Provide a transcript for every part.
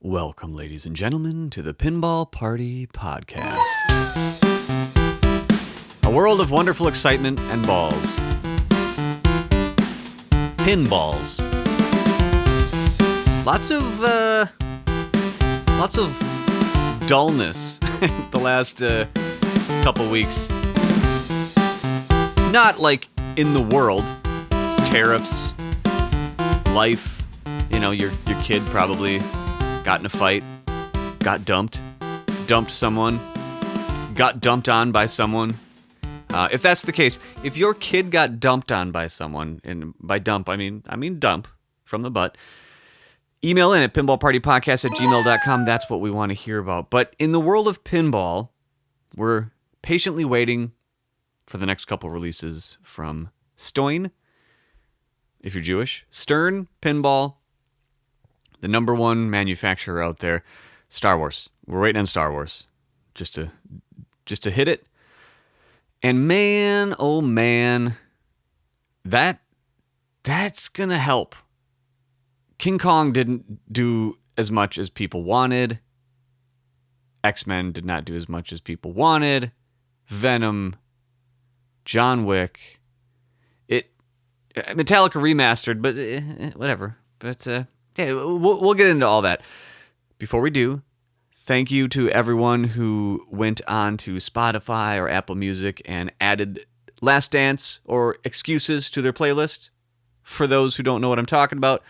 Welcome, ladies and gentlemen, to the Pinball Party Podcast. A world of wonderful excitement and balls. Pinballs. Lots of dullness the last couple weeks. Not like in the world. Tariffs. Life. You know, your kid probably got in a fight, got dumped someone, got dumped on by someone. If that's the case, if your kid got dumped on by someone, and by dump, I mean dump from the butt, email in at pinballpartypodcast@gmail.com. That's what we want to hear about. But in the world of pinball, we're patiently waiting for the next couple releases from Stoin, if you're Jewish, Stern Pinball, the number one manufacturer out there, Star Wars. We're waiting on Star Wars just to hit it. And man, oh man, that's gonna help. King Kong didn't do as much as people wanted. X-Men did not do as much as people wanted. Venom, John Wick, Metallica remastered, but whatever. But yeah, we'll get into all that. Before we do, thank you to everyone who went on to Spotify or Apple Music and added Last Dance or Excuses to their playlist. For those who don't know what I'm talking about,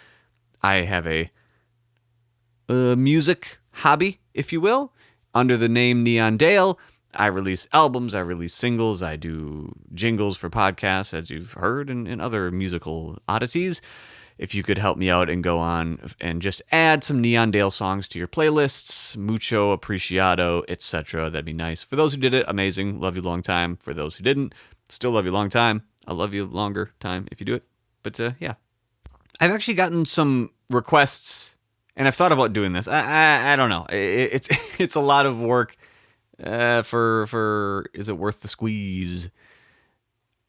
I have a music hobby, if you will, under the name Neon Dale. I release albums, I release singles, I do jingles for podcasts, as you've heard, and other musical oddities. If you could help me out and go on and just add some Neon Dale songs to your playlists, mucho apreciado, etc., that'd be nice. For those who did it, amazing. Love you long time. For those who didn't, still love you long time. I'll love you longer time if you do it. But yeah. I've actually gotten some requests, and I've thought about doing this. I don't know. It's a lot of work for is it worth the squeeze?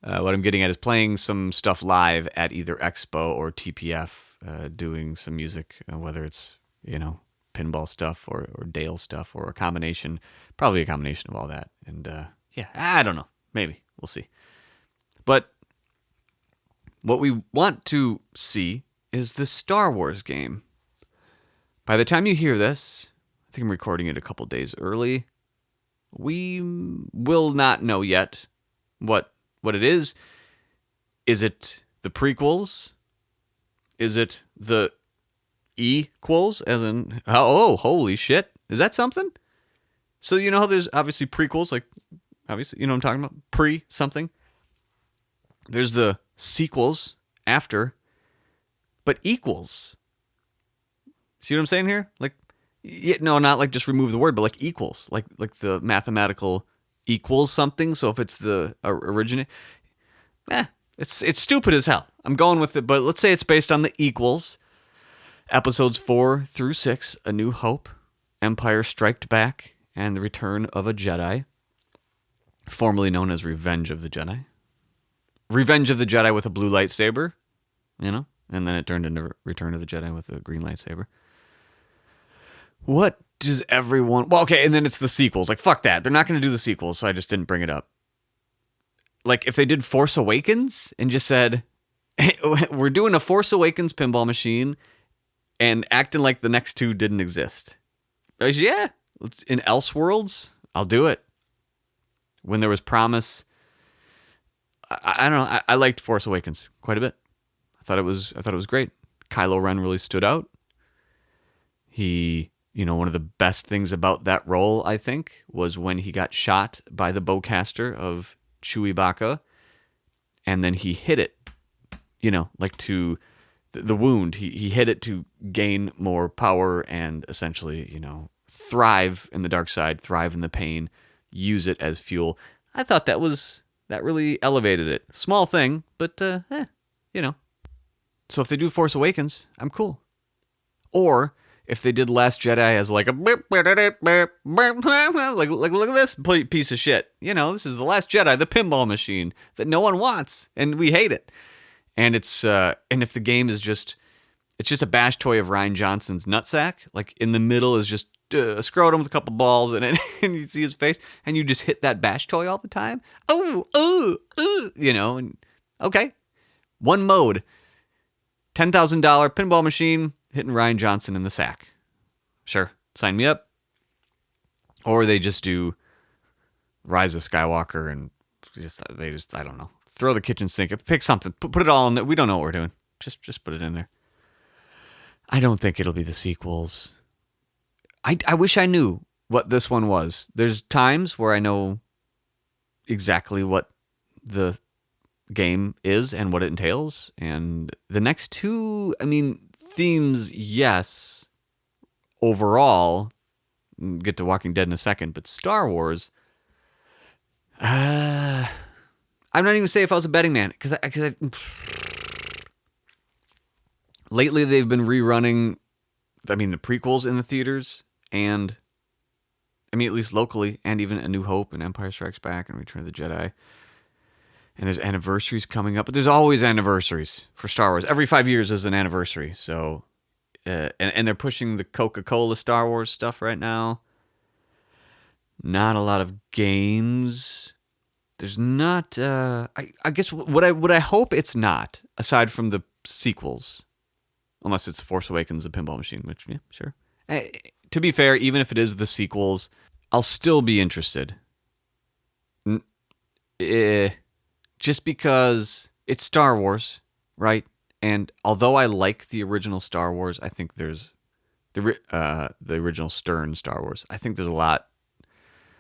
What I'm getting at is playing some stuff live at either Expo or TPF, doing some music, whether it's, pinball stuff or Dale stuff or a combination, probably a combination of all that. And yeah, I don't know. Maybe. We'll see. But what we want to see is the Star Wars game. By the time you hear this, I think I'm recording it a couple days early, we will not know yet what it is. Is it the prequels? Is it the equals, as in, oh, holy shit, is that something? So you know how there's obviously prequels, like, obviously, you know what I'm talking about? Pre-something. There's the sequels after, but equals. See what I'm saying here? Like, no, not like just remove the word, but like equals, like the mathematical equals something. So if it's the originate, it's stupid as hell. I'm going with it, but let's say it's based on the equals. Episodes 4 through 6, A New Hope, Empire Strikes Back, and The Return of a Jedi, formerly known as Revenge of the Jedi. Revenge of the Jedi with a blue lightsaber, and then it turned into Return of the Jedi with a green lightsaber. What does everyone... Well, okay, and then it's the sequels. Like, fuck that. They're not going to do the sequels, so I just didn't bring it up. Like, if they did Force Awakens and just said, hey, we're doing a Force Awakens pinball machine and acting like the next two didn't exist. Yeah, in Elseworlds, I'll do it. When there was promise... I don't know. I liked Force Awakens quite a bit. I thought it was great. Kylo Ren really stood out. He... one of the best things about that role, I think, was when he got shot by the bowcaster of Chewbacca, and then he hit it, like to the wound. He hit it to gain more power and essentially, thrive in the dark side, thrive in the pain, use it as fuel. I thought that really elevated it. Small thing, but, So if they do Force Awakens, I'm cool. Or... if they did Last Jedi as like a like look at this piece of shit. This is the Last Jedi, the pinball machine that no one wants and we hate it. And it's and if the game is just It's just a bash toy of Ryan Johnson's nutsack. Like in the middle is just a scrotum with a couple balls in it, and you see his face, and you just hit that bash toy all the time. And okay, one mode, $10,000 pinball machine hitting Ryan Johnson in the sack. Sure, sign me up. Or they just do Rise of Skywalker and I don't know, throw the kitchen sink, pick something, put it all in there. We don't know what we're doing. Just put it in there. I don't think it'll be the sequels. I wish I knew what this one was. There's times where I know exactly what the game is and what it entails. And the next two, themes, yes. Overall, get to Walking Dead in a second, but Star Wars, I'm not even say if I was a betting man, because lately they've been rerunning, the prequels in the theaters, and at least locally, and even A New Hope and Empire Strikes Back and Return of the Jedi. And there's anniversaries coming up, but there's always anniversaries for Star Wars. Every 5 years is an anniversary, so and they're pushing the Coca-Cola Star Wars stuff right now. Not a lot of games. There's not. I guess what I hope it's not, aside from the sequels, unless it's Force Awakens, the pinball machine, which yeah, sure. To be fair, even if it is the sequels, I'll still be interested. Just because it's Star Wars, right? And although I like the original Star Wars, I think there's the original Stern Star Wars. I think there's a lot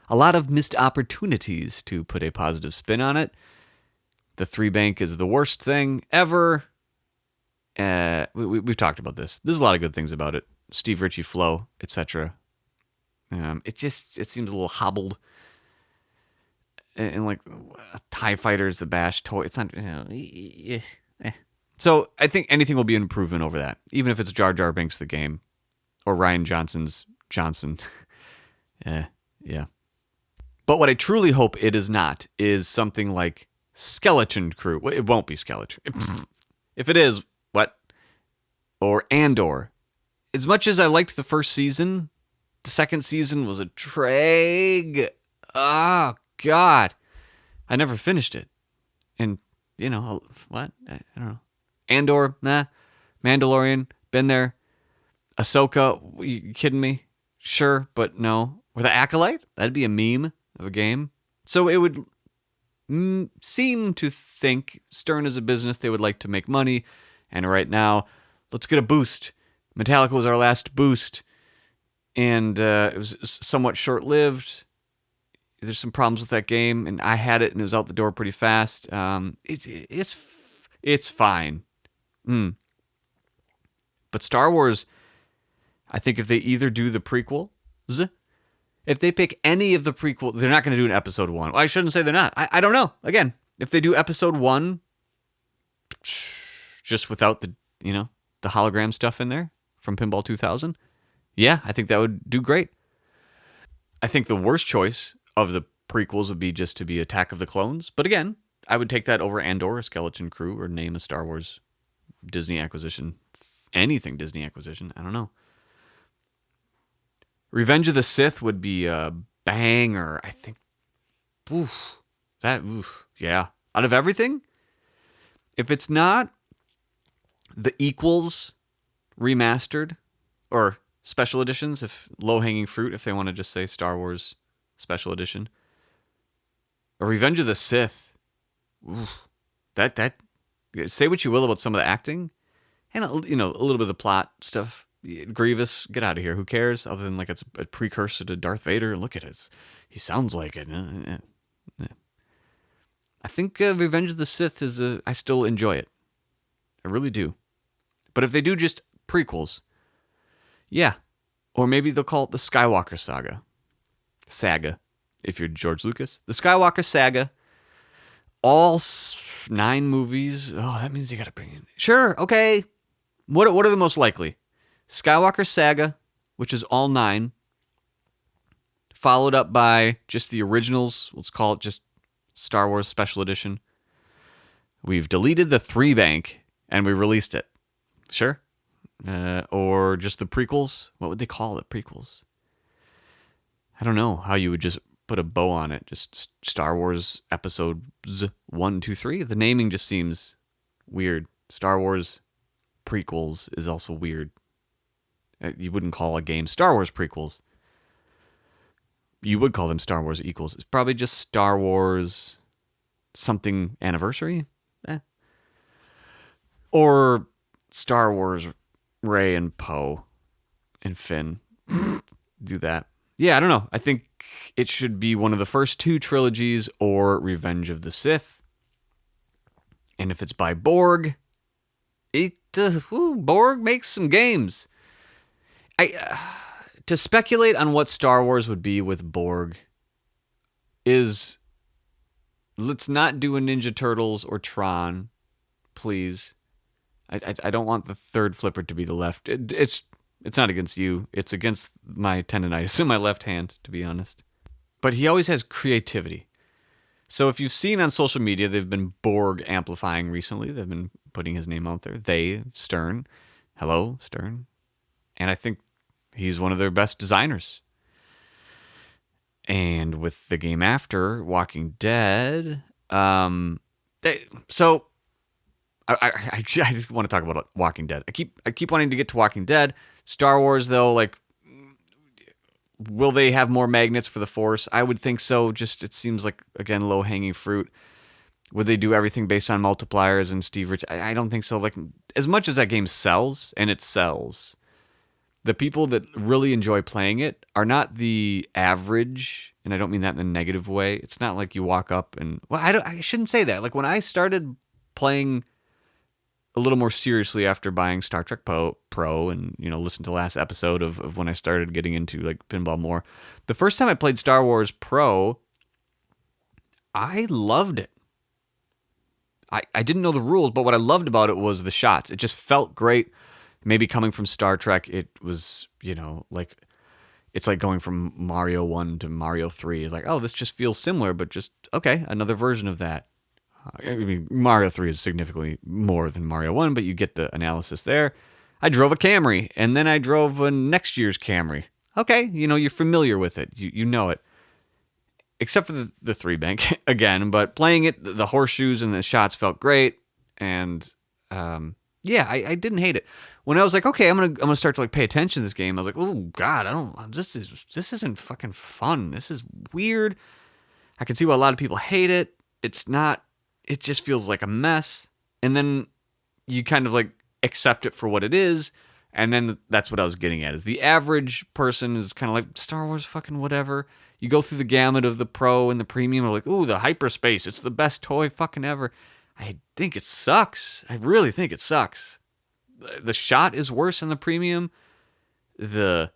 of missed opportunities to put a positive spin on it. The 3 bank is the worst thing ever. We've talked about this. There's a lot of good things about it. Steve Ritchie flow, etc. It seems a little hobbled. And like TIE Fighter's the bash toy. It's not. So I think anything will be an improvement over that, even if it's Jar Jar Binks the game, or Ryan Johnson's Johnson. Yeah. But what I truly hope it is not is something like Skeleton Crew. It won't be Skeleton. If it is, what? Or Andor. As much as I liked the first season, the second season was a drag. Oh, God. I never finished it. And, what? I don't know. Andor, nah. Mandalorian, been there. Ahsoka, you kidding me? Sure, but no. Or the Acolyte? That'd be a meme of a game. So it would seem to think Stern is a business, they would like to make money. And right now, let's get a boost. Metallica was our last boost. And it was somewhat short-lived. There's some problems with that game, and I had it, and it was out the door pretty fast. It's fine. But Star Wars, I think if they either do the prequels, if they pick any of the prequel, they're not going to do an episode 1. Well, I shouldn't say they're not. I don't know. Again, if they do episode 1, just without the hologram stuff in there from Pinball 2000, yeah, I think that would do great. I think the worst choice of the prequels would be just to be Attack of the Clones. But again, I would take that over Andor, a Skeleton Crew, or name a Star Wars Disney acquisition. Anything Disney acquisition. I don't know. Revenge of the Sith would be a banger, I think. Yeah. Out of everything, if it's not the Equals remastered or special editions, if low-hanging fruit, if they want to just say Star Wars Special Edition, or Revenge of the Sith, that say what you will about some of the acting, and a little bit of the plot stuff. Grievous, get out of here. Who cares? Other than like it's a precursor to Darth Vader. Look at it. He sounds like it. I think Revenge of the Sith is I still enjoy it. I really do. But if they do just prequels, yeah. Or maybe they'll call it the Skywalker Saga, if you're George Lucas. The Skywalker Saga. All 9 movies. Oh, that means you got to bring in. Sure, okay. What are the most likely? Skywalker Saga, which is all 9, followed up by just the originals. Let's call it just Star Wars Special Edition. We've deleted the 3 bank, and we released it. Sure. or just the prequels. What would they call it? Prequels. I don't know how you would just put a bow on it. Just Star Wars episodes 1, 2, 3. The naming just seems weird. Star Wars prequels is also weird. You wouldn't call a game Star Wars prequels. You would call them Star Wars equals. It's probably just Star Wars something anniversary. Or Star Wars Rey and Poe and Finn. Do that. Yeah, I don't know. I think it should be one of the first 2 trilogies or Revenge of the Sith. And if it's by Borg, Borg makes some games. To speculate on what Star Wars would be with Borg is, let's not do a Ninja Turtles or Tron, please. I don't want the third flipper to be the left. It's not against you. It's against my tendonitis in my left hand, to be honest. But he always has creativity. So if you've seen on social media, they've been Borg amplifying recently. They've been putting his name out there. They, Stern. Hello, Stern. And I think he's one of their best designers. And with the game after, Walking Dead, I just want to talk about Walking Dead. I keep wanting to get to Walking Dead. Star Wars, though, like, will they have more magnets for the Force? I would think so. Just, it seems like, again, low-hanging fruit. Would they do everything based on multipliers and Steve Rich? I don't think so. Like, as much as that game sells, and it sells, the people that really enjoy playing it are not the average, and I don't mean that in a negative way. It's not like you walk up and, well, I shouldn't say that. Like, when I started playing a little more seriously after buying Star Trek Pro and, listen to the last episode of when I started getting into, like, pinball more. The first time I played Star Wars Pro, I loved it. I didn't know the rules, but what I loved about it was the shots. It just felt great. Maybe coming from Star Trek, it was, like, it's like going from Mario 1 to Mario 3. It's like, oh, this just feels similar, but just, okay, another version of that. I mean, Mario 3 is significantly more than Mario 1, but you get the analysis there. I drove a Camry, and then I drove a next year's Camry. Okay, you're familiar with it. You know it. Except for the 3-bank, again. But playing it, the horseshoes and the shots felt great. And, I didn't hate it. When I was like, okay, I'm gonna start to, like, pay attention to this game, I was like, oh, God, this isn't fucking fun. This is weird. I can see why a lot of people hate it. It's not... It just feels like a mess. And then you kind of, like, accept it for what it is. And then that's what I was getting at, is the average person is kind of like, Star Wars, fucking whatever. You go through the gamut of the Pro and the Premium, and like, ooh, the hyperspace, it's the best toy fucking ever. I think it sucks. I really think it sucks. The shot is worse in the Premium. When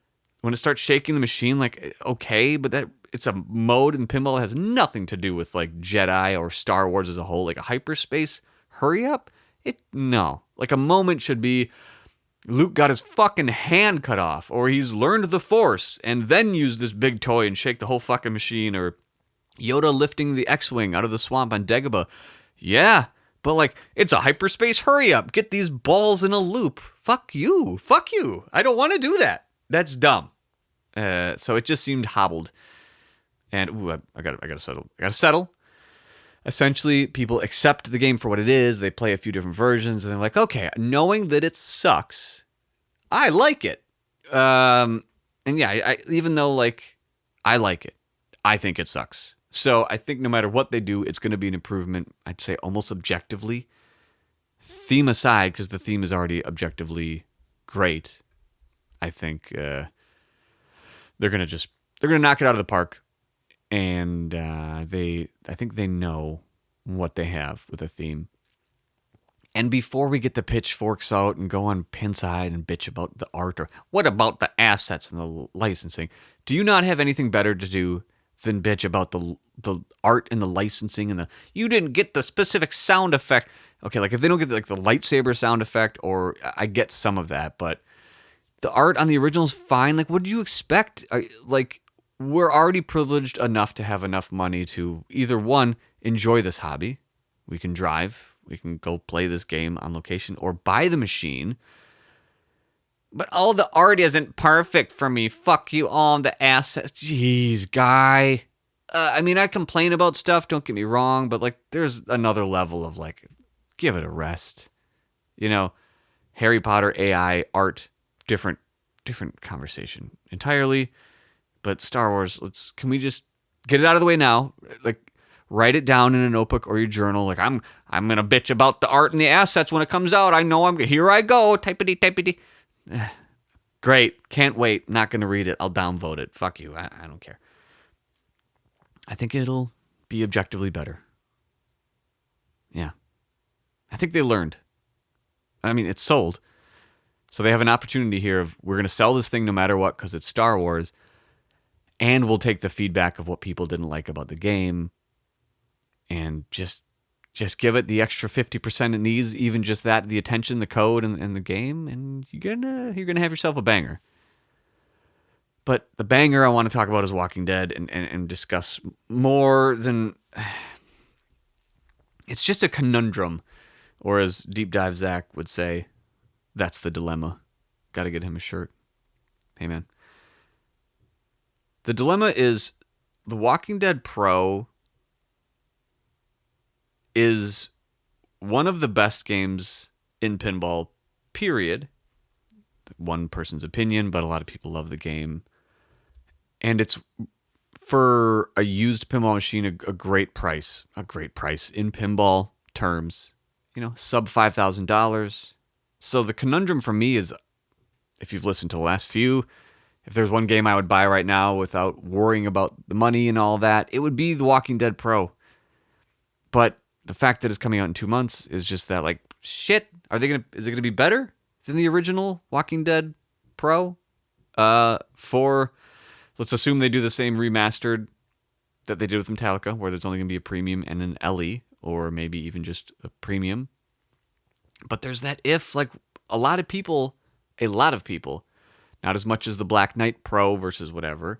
it starts shaking the machine, like, okay, but that it's a mode in pinball that has nothing to do with, like, Jedi or Star Wars as a whole. Like, a hyperspace hurry up? No. Like, a moment should be Luke got his fucking hand cut off, or he's learned the Force and then used this big toy and shake the whole fucking machine, or Yoda lifting the X-Wing out of the swamp on Dagobah. Yeah, but, like, it's a hyperspace hurry up. Get these balls in a loop. Fuck you. Fuck you. I don't want to do that. That's dumb. So it just seemed hobbled. And, I gotta settle. I gotta settle. Essentially, people accept the game for what it is. They play a few different versions, and they're like, okay, knowing that it sucks, I like it. And yeah, even though, like, I like it, I think it sucks. So I think no matter what they do, it's going to be an improvement, I'd say almost objectively. Theme aside, because the theme is already objectively great, I think they're going to knock it out of the park. And I think they know what they have with a theme. And before we get the pitchforks out and go on Pinside and bitch about the art, or what about the assets and the licensing, do you not have anything better to do than bitch about the art and the licensing and you didn't get the specific sound effect? Okay, like, if they don't get, like, the lightsaber sound effect, or I get some of that, but the art on the original is fine. Like, what did you expect? We're already privileged enough to have enough money to either, one, enjoy this hobby. We can drive. We can go play this game on location, or buy the machine. But all the art isn't perfect for me. Fuck you, all the assets. Jeez, guy. I mean, I complain about stuff, don't get me wrong, but like, there's another level of like, give it a rest. You know, Harry Potter AI art, different conversation entirely. But Star Wars, can we just get it out of the way now? Like, write it down in a notebook or your journal. Like, I'm gonna bitch about the art and the assets when it comes out. I know here I go. Typity. Great, can't wait. Not gonna read it. I'll downvote it. Fuck you. I don't care. I think it'll be objectively better. Yeah, I think they learned. I mean, it's sold, so they have an opportunity here of we're gonna sell this thing no matter what because it's Star Wars. And we'll take the feedback of what people didn't like about the game and just give it the extra 50% it needs, even just that, the attention, the code, and the game, and you're gonna have yourself a banger. But the banger I want to talk about is Walking Dead and discuss more than... It's just a conundrum, or as Deep Dive Zach would say, that's the dilemma. Got to get him a shirt. Hey, man. The dilemma is the Walking Dead Pro is one of the best games in pinball, period. One person's opinion, but a lot of people love the game. And it's, for a used pinball machine, a great price. A great price in pinball terms. You know, sub $5,000. So the conundrum for me is, if you've listened to the last few... If there's one game I would buy right now without worrying about the money and all that, it would be The Walking Dead Pro. But the fact that it's coming out in 2 months is just that, like, shit. Is it gonna be better than the original Walking Dead Pro? Let's assume they do the same remastered that they did with Metallica, where there's only gonna be a premium and an LE, or maybe even just a premium. But there's that if, like, a lot of people, not as much as the Black Knight Pro versus whatever,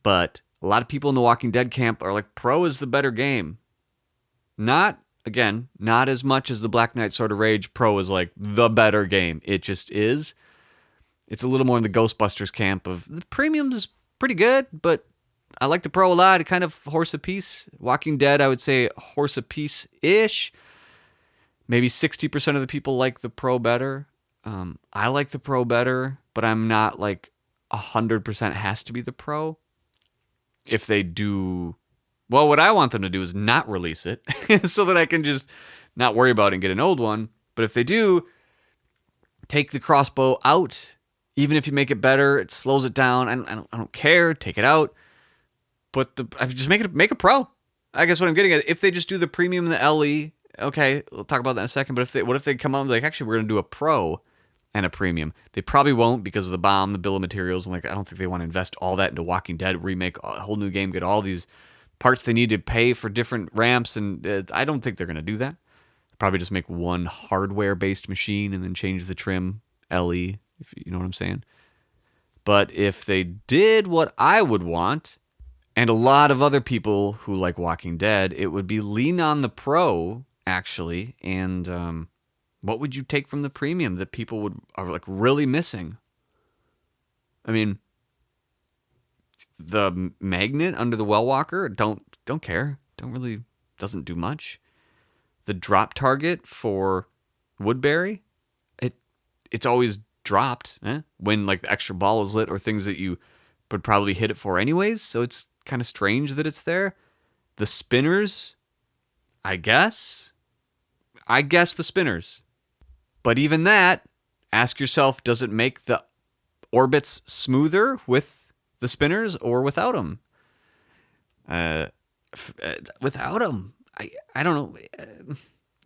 but a lot of people in the Walking Dead camp are like, Pro is the better game. Not as much as the Black Knight Sword of Rage. Pro is like the better game. It just is. It's a little more in the Ghostbusters camp of the premium is pretty good, but I like the Pro a lot. It kind of horse apiece. Walking Dead, I would say horse apiece-ish. Maybe 60% of the people like the Pro better. I like the Pro better, but I'm not like 100% has to be the Pro. If they do, well, what I want them to do is not release it so that I can just not worry about it and get an old one. But if they do, take the crossbow out. Even if you make it better, it slows it down. I don't care. Take it out. Just make a Pro. I guess what I'm getting at, if they just do the premium and the LE, okay, we'll talk about that in a second. But what if they come out like, actually, we're going to do a Pro and a premium? They probably won't because of the BOM, the bill of materials, and like I don't think they want to invest all that into Walking Dead, remake a whole new game, get all these parts they need to pay for different ramps, and I don't think they're going to do that. Probably just make one hardware-based machine and then change the trim, LE, if you know what I'm saying. But if they did what I would want, and a lot of other people who like Walking Dead, it would be lean on the Pro, actually, and what would you take from the premium that people are like really missing? I mean, the magnet under the well walker, don't care. Doesn't do much. The drop target for Woodbury, it's always dropped when like the extra ball is lit or things that you would probably hit it for anyways. So it's kind of strange that it's there. The spinners, I guess the spinners. But even that, ask yourself, does it make the orbits smoother with the spinners or without them? Without them, I don't know.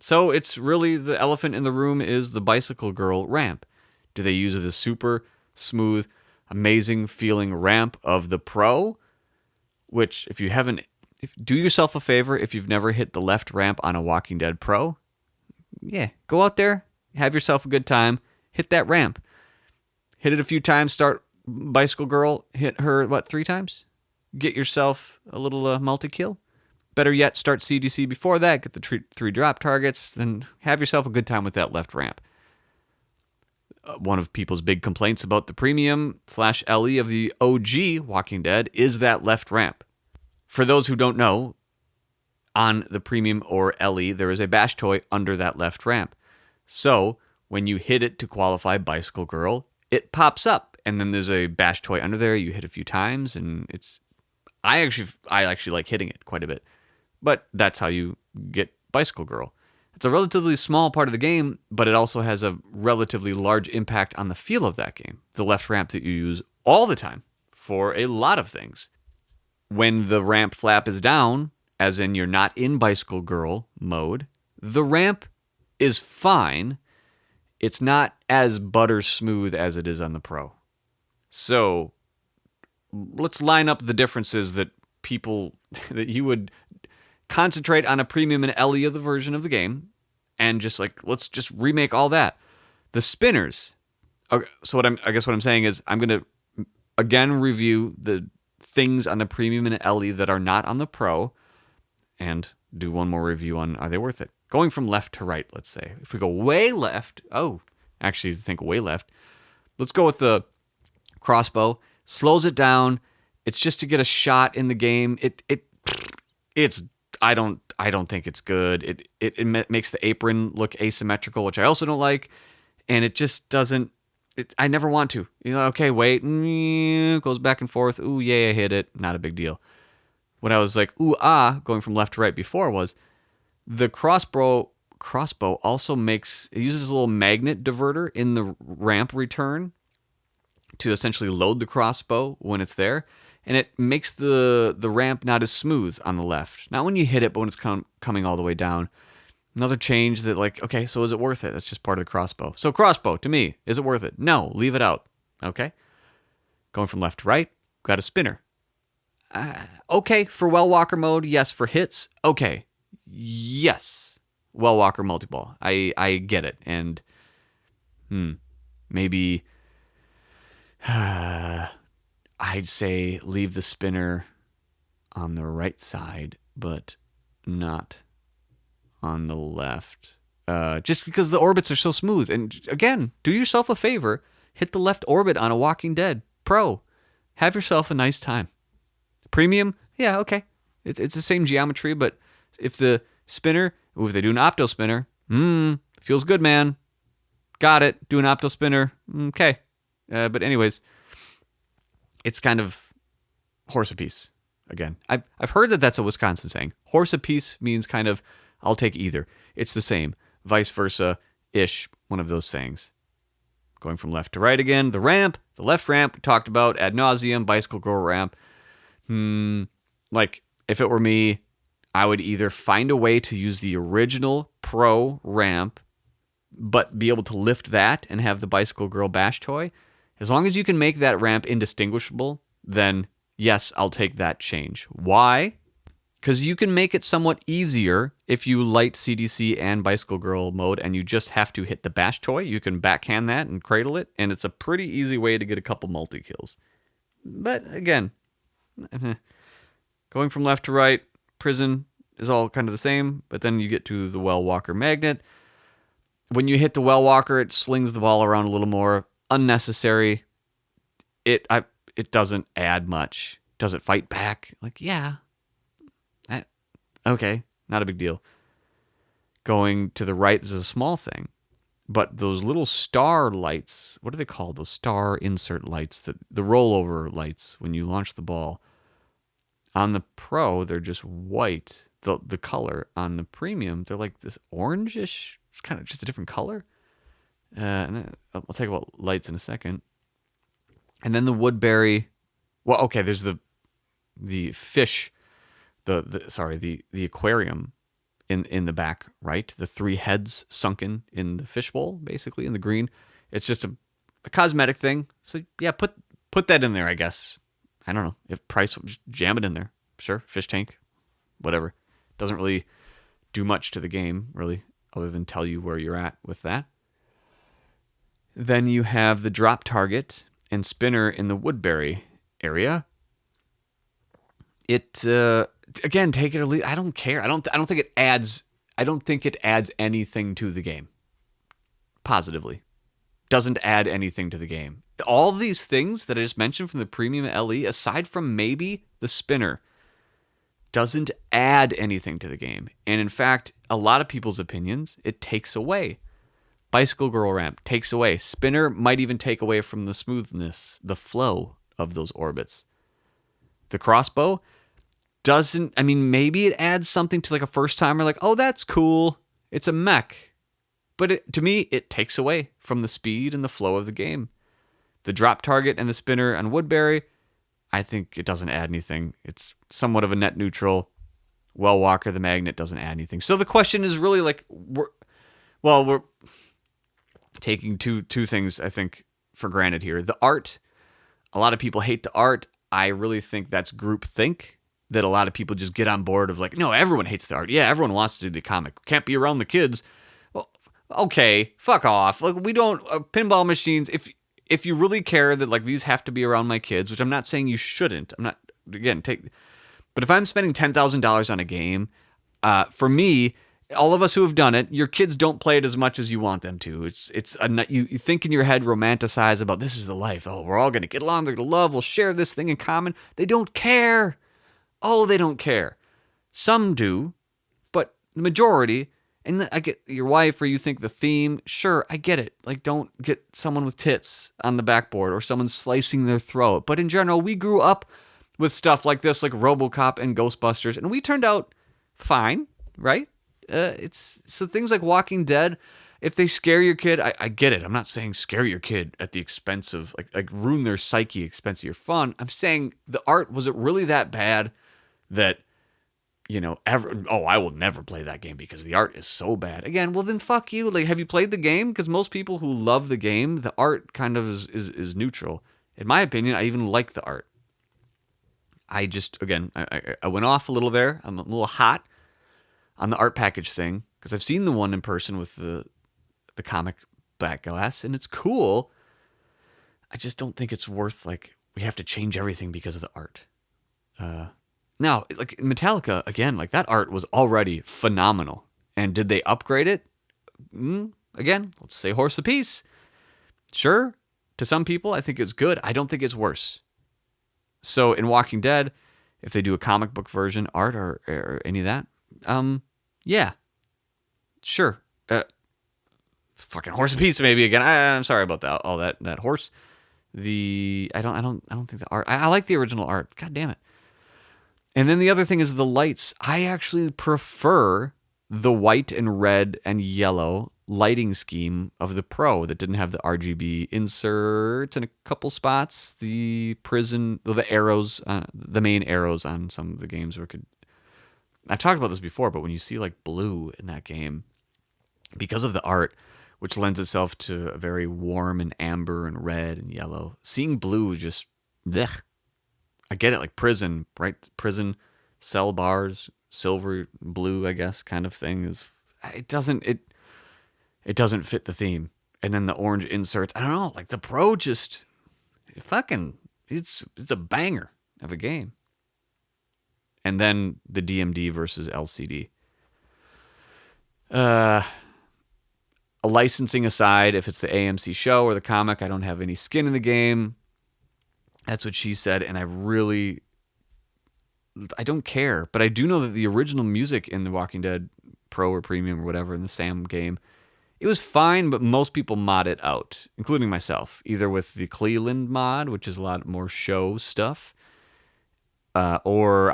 So it's really the elephant in the room is the Bicycle Girl ramp. Do they use the super smooth, amazing feeling ramp of the Pro? Which, do yourself a favor if you've never hit the left ramp on a Walking Dead Pro. Yeah, go out there. Have yourself a good time. Hit that ramp. Hit it a few times. Start Bicycle Girl. Hit her, 3 times? Get yourself a little multi-kill. Better yet, start CDC before that. Get the 3 drop targets. Then have yourself a good time with that left ramp. one of people's big complaints about the premium/LE of the OG Walking Dead is that left ramp. For those who don't know, on the premium or LE, there is a bash toy under that left ramp. So when you hit it to qualify Bicycle Girl, it pops up, and then there's a bash toy under there. You hit a few times, and it's. I actually like hitting it quite a bit, but that's how you get Bicycle Girl. It's a relatively small part of the game, but it also has a relatively large impact on the feel of that game. The left ramp that you use all the time for a lot of things. When the ramp flap is down, as in you're not in Bicycle Girl mode, the ramp is fine. It's not as butter smooth as it is on the Pro. So let's line up the differences that people, that you would concentrate on a premium and LE of the version of the game, and just like, let's just remake all that. The spinners. Okay, so I guess what I'm saying is I'm going to again review the things on the premium and LE that are not on the Pro, and do one more review on are they worth it. Going from left to right, let's say. If we go way left, actually think way left. Let's go with the crossbow. Slows it down. It's just to get a shot in the game. It's I don't think it's good. It makes the apron look asymmetrical, which I also don't like, and it just doesn't. I never want to. Okay, wait, goes back and forth. Ooh, yeah, I hit it. Not a big deal. What I was like, going from left to right before was the crossbow also it uses a little magnet diverter in the ramp return to essentially load the crossbow when it's there. And it makes the ramp not as smooth on the left. Not when you hit it, but when it's coming all the way down. Another change that okay, so is it worth it? That's just part of the crossbow. So crossbow, to me, is it worth it? No, leave it out. Okay? Going from left to right, got a spinner. Okay, for Well Walker mode, yes. For hits, okay. Yes. Well Walker multi-ball. I get it. And maybe I'd say leave the spinner on the right side, but not on the left. Just because the orbits are so smooth. And again, do yourself a favor. Hit the left orbit on a Walking Dead Pro. Have yourself a nice time. Premium, yeah, okay. It's the same geometry, but if the spinner, if they do an opto spinner, feels good, man. Got it. Do an opto spinner. Okay. But anyways, it's kind of horse apiece. Again, I've heard that that's a Wisconsin saying. Horse apiece means kind of, I'll take either. It's the same. Vice versa-ish, one of those sayings. Going from left to right again. The ramp, the left ramp, we talked about ad nauseum, Bicycle Girl ramp. Like, if it were me, I would either find a way to use the original Pro ramp, but be able to lift that and have the Bicycle Girl bash toy. As long as you can make that ramp indistinguishable, then yes, I'll take that change. Why? Because you can make it somewhat easier if you light CDC and Bicycle Girl mode and you just have to hit the bash toy. You can backhand that and cradle it, and it's a pretty easy way to get a couple multi-kills. But again, going from left to right, prison is all kind of the same, but then you get to the Well Walker magnet. When you hit the Well Walker, it slings the ball around a little more. Unnecessary. It doesn't add much. Does it fight back? Like, yeah. Okay, not a big deal. Going to the right, this is a small thing. But those little star lights, what are they called? Those star insert lights, the rollover lights when you launch the ball. On the Pro, they're just white. The color. On the Premium, they're like this orangish. It's kind of just a different color. And then I'll talk about lights in a second. And then the Woodbury. Well, okay, there's the fish. The aquarium in the back, right? The three heads sunken in the fishbowl, basically, in the green. It's just a cosmetic thing. So yeah, put that in there, I guess. I don't know. If price, just jam it in there. Sure, fish tank, whatever. Doesn't really do much to the game, really, other than tell you where you're at with that. Then you have the drop target and spinner in the Woodbury area. It again, take it or leave. I don't care. I don't think it adds. I don't think it adds anything to the game. Positively, doesn't add anything to the game. All these things that I just mentioned from the premium LE, aside from maybe the spinner, doesn't add anything to the game. And in fact, a lot of people's opinions, it takes away. Bicycle Girl Ramp takes away. Spinner might even take away from the smoothness, the flow of those orbits. The crossbow doesn't, I mean, maybe it adds something to like a first timer, like, oh, that's cool. It's a mech. But to me, it takes away from the speed and the flow of the game. The drop target and the spinner on Woodbury, I think it doesn't add anything. It's somewhat of a net neutral. Well, Walker the Magnet doesn't add anything. So the question is really like, we're taking two things, I think, for granted here. The art, a lot of people hate the art. I really think that's groupthink, that a lot of people just get on board of like, no, everyone hates the art. Yeah, everyone wants to do the comic. Can't be around the kids. Well, okay, fuck off. Like, we don't, pinball machines, if you really care that like these have to be around my kids, which I'm not saying you shouldn't. I'm not, again, but if I'm spending $10,000 on a game, for me, all of us who have done it, your kids don't play it as much as you want them to. You think in your head, romanticize about this is the life. Oh, we're all going to get along. They're going to love. We'll share this thing in common. They don't care. Oh, they don't care. Some do, but the majority, and I get your wife or you think the theme, sure, I get it. Like, don't get someone with tits on the backboard or someone slicing their throat. But in general, we grew up with stuff like this, like RoboCop and Ghostbusters, and we turned out fine, right? So things like Walking Dead, if they scare your kid, I get it. I'm not saying scare your kid at the expense of like ruin their psyche, expense of your fun. I'm saying the art, was it really that bad that, you know, I will never play that game because the art is so bad. Again, well then fuck you. Like, have you played the game? Because most people who love the game, the art kind of is neutral. In my opinion, I even like the art. I just, again, I went off a little there. I'm a little hot on the art package thing because I've seen the one in person with the comic back glass, and it's cool. I just don't think it's worth, like, we have to change everything because of the art. Now, like Metallica, again, like that art was already phenomenal. And did they upgrade it? Again, let's say horse apiece. Sure, to some people, I think it's good. I don't think it's worse. So in Walking Dead, if they do a comic book version, art or any of that, yeah, sure. Fucking horse apiece, maybe again. I'm sorry about that. All that horse. I don't think the art. I like the original art. God damn it. And then the other thing is the lights. I actually prefer the white and red and yellow lighting scheme of the Pro that didn't have the RGB inserts in a couple spots. The arrows, the main arrows on some of the games I've talked about this before, but when you see like blue in that game, because of the art, which lends itself to a very warm and amber and red and yellow, seeing blue is just, blech. I get it, like prison, right? Prison, cell bars, silver, blue, I guess, kind of thing. It doesn't fit the theme. And then the orange inserts, I don't know, like the Pro just, it's a banger of a game. And then the DMD versus LCD. A licensing aside, if it's the AMC show or the comic, I don't have any skin in the game. That's what she said, and I don't care. But I do know that the original music in the Walking Dead Pro or Premium or whatever in the Sam game, it was fine, but most people mod it out, including myself, either with the Cleveland mod, which is a lot more show stuff, or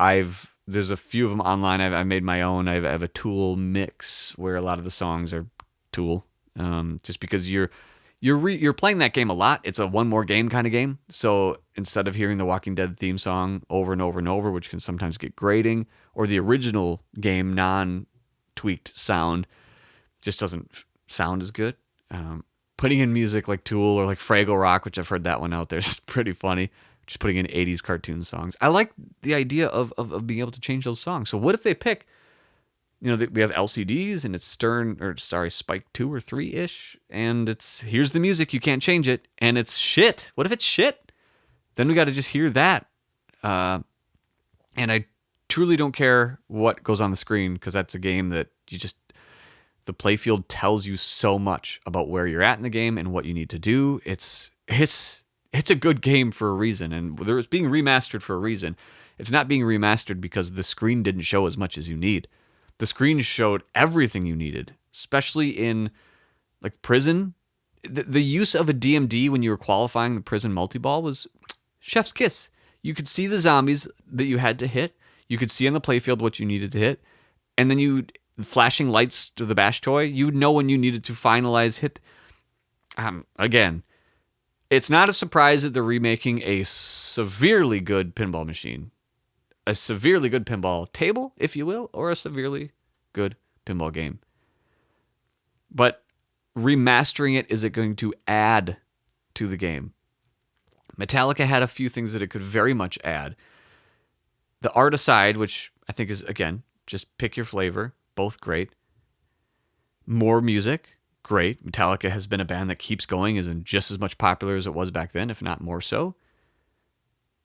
there's a few of them online. I've made my own. I have a Tool mix where a lot of the songs are Tool, just because you're playing that game a lot. It's a one more game kind of game. So instead of hearing the Walking Dead theme song over and over and over, which can sometimes get grating, or the original game non-tweaked sound just doesn't sound as good. Putting in music like Tool or like Fraggle Rock, which I've heard that one out there, is pretty funny. Just putting in 80s cartoon songs. I like the idea of being able to change those songs. So what if they pick, we have LCDs and it's Spike 2 or 3-ish, and here's the music, you can't change it, and it's shit. What if it's shit? Then we got to just hear that. And I truly don't care what goes on the screen, because that's a game that The playfield tells you so much about where you're at in the game and what you need to do. It's a good game for a reason, and it's being remastered for a reason. It's not being remastered because the screen didn't show as much as you need. The screen showed everything you needed, especially in like prison. The use of a DMD when you were qualifying the prison multi-ball was chef's kiss. You could see the zombies that you had to hit. You could see on the playfield what you needed to hit. And then flashing lights to the bash toy, you would know when you needed to finalize hit. Again, it's not a surprise that they're remaking a severely good pinball machine. A severely good pinball table, if you will, or a severely good pinball game. But remastering it, is it going to add to the game? Metallica had a few things that it could very much add. The art aside, which I think is, again, just pick your flavor, both great. More music, great. Metallica has been a band that keeps going, isn't just as much popular as it was back then, if not more so.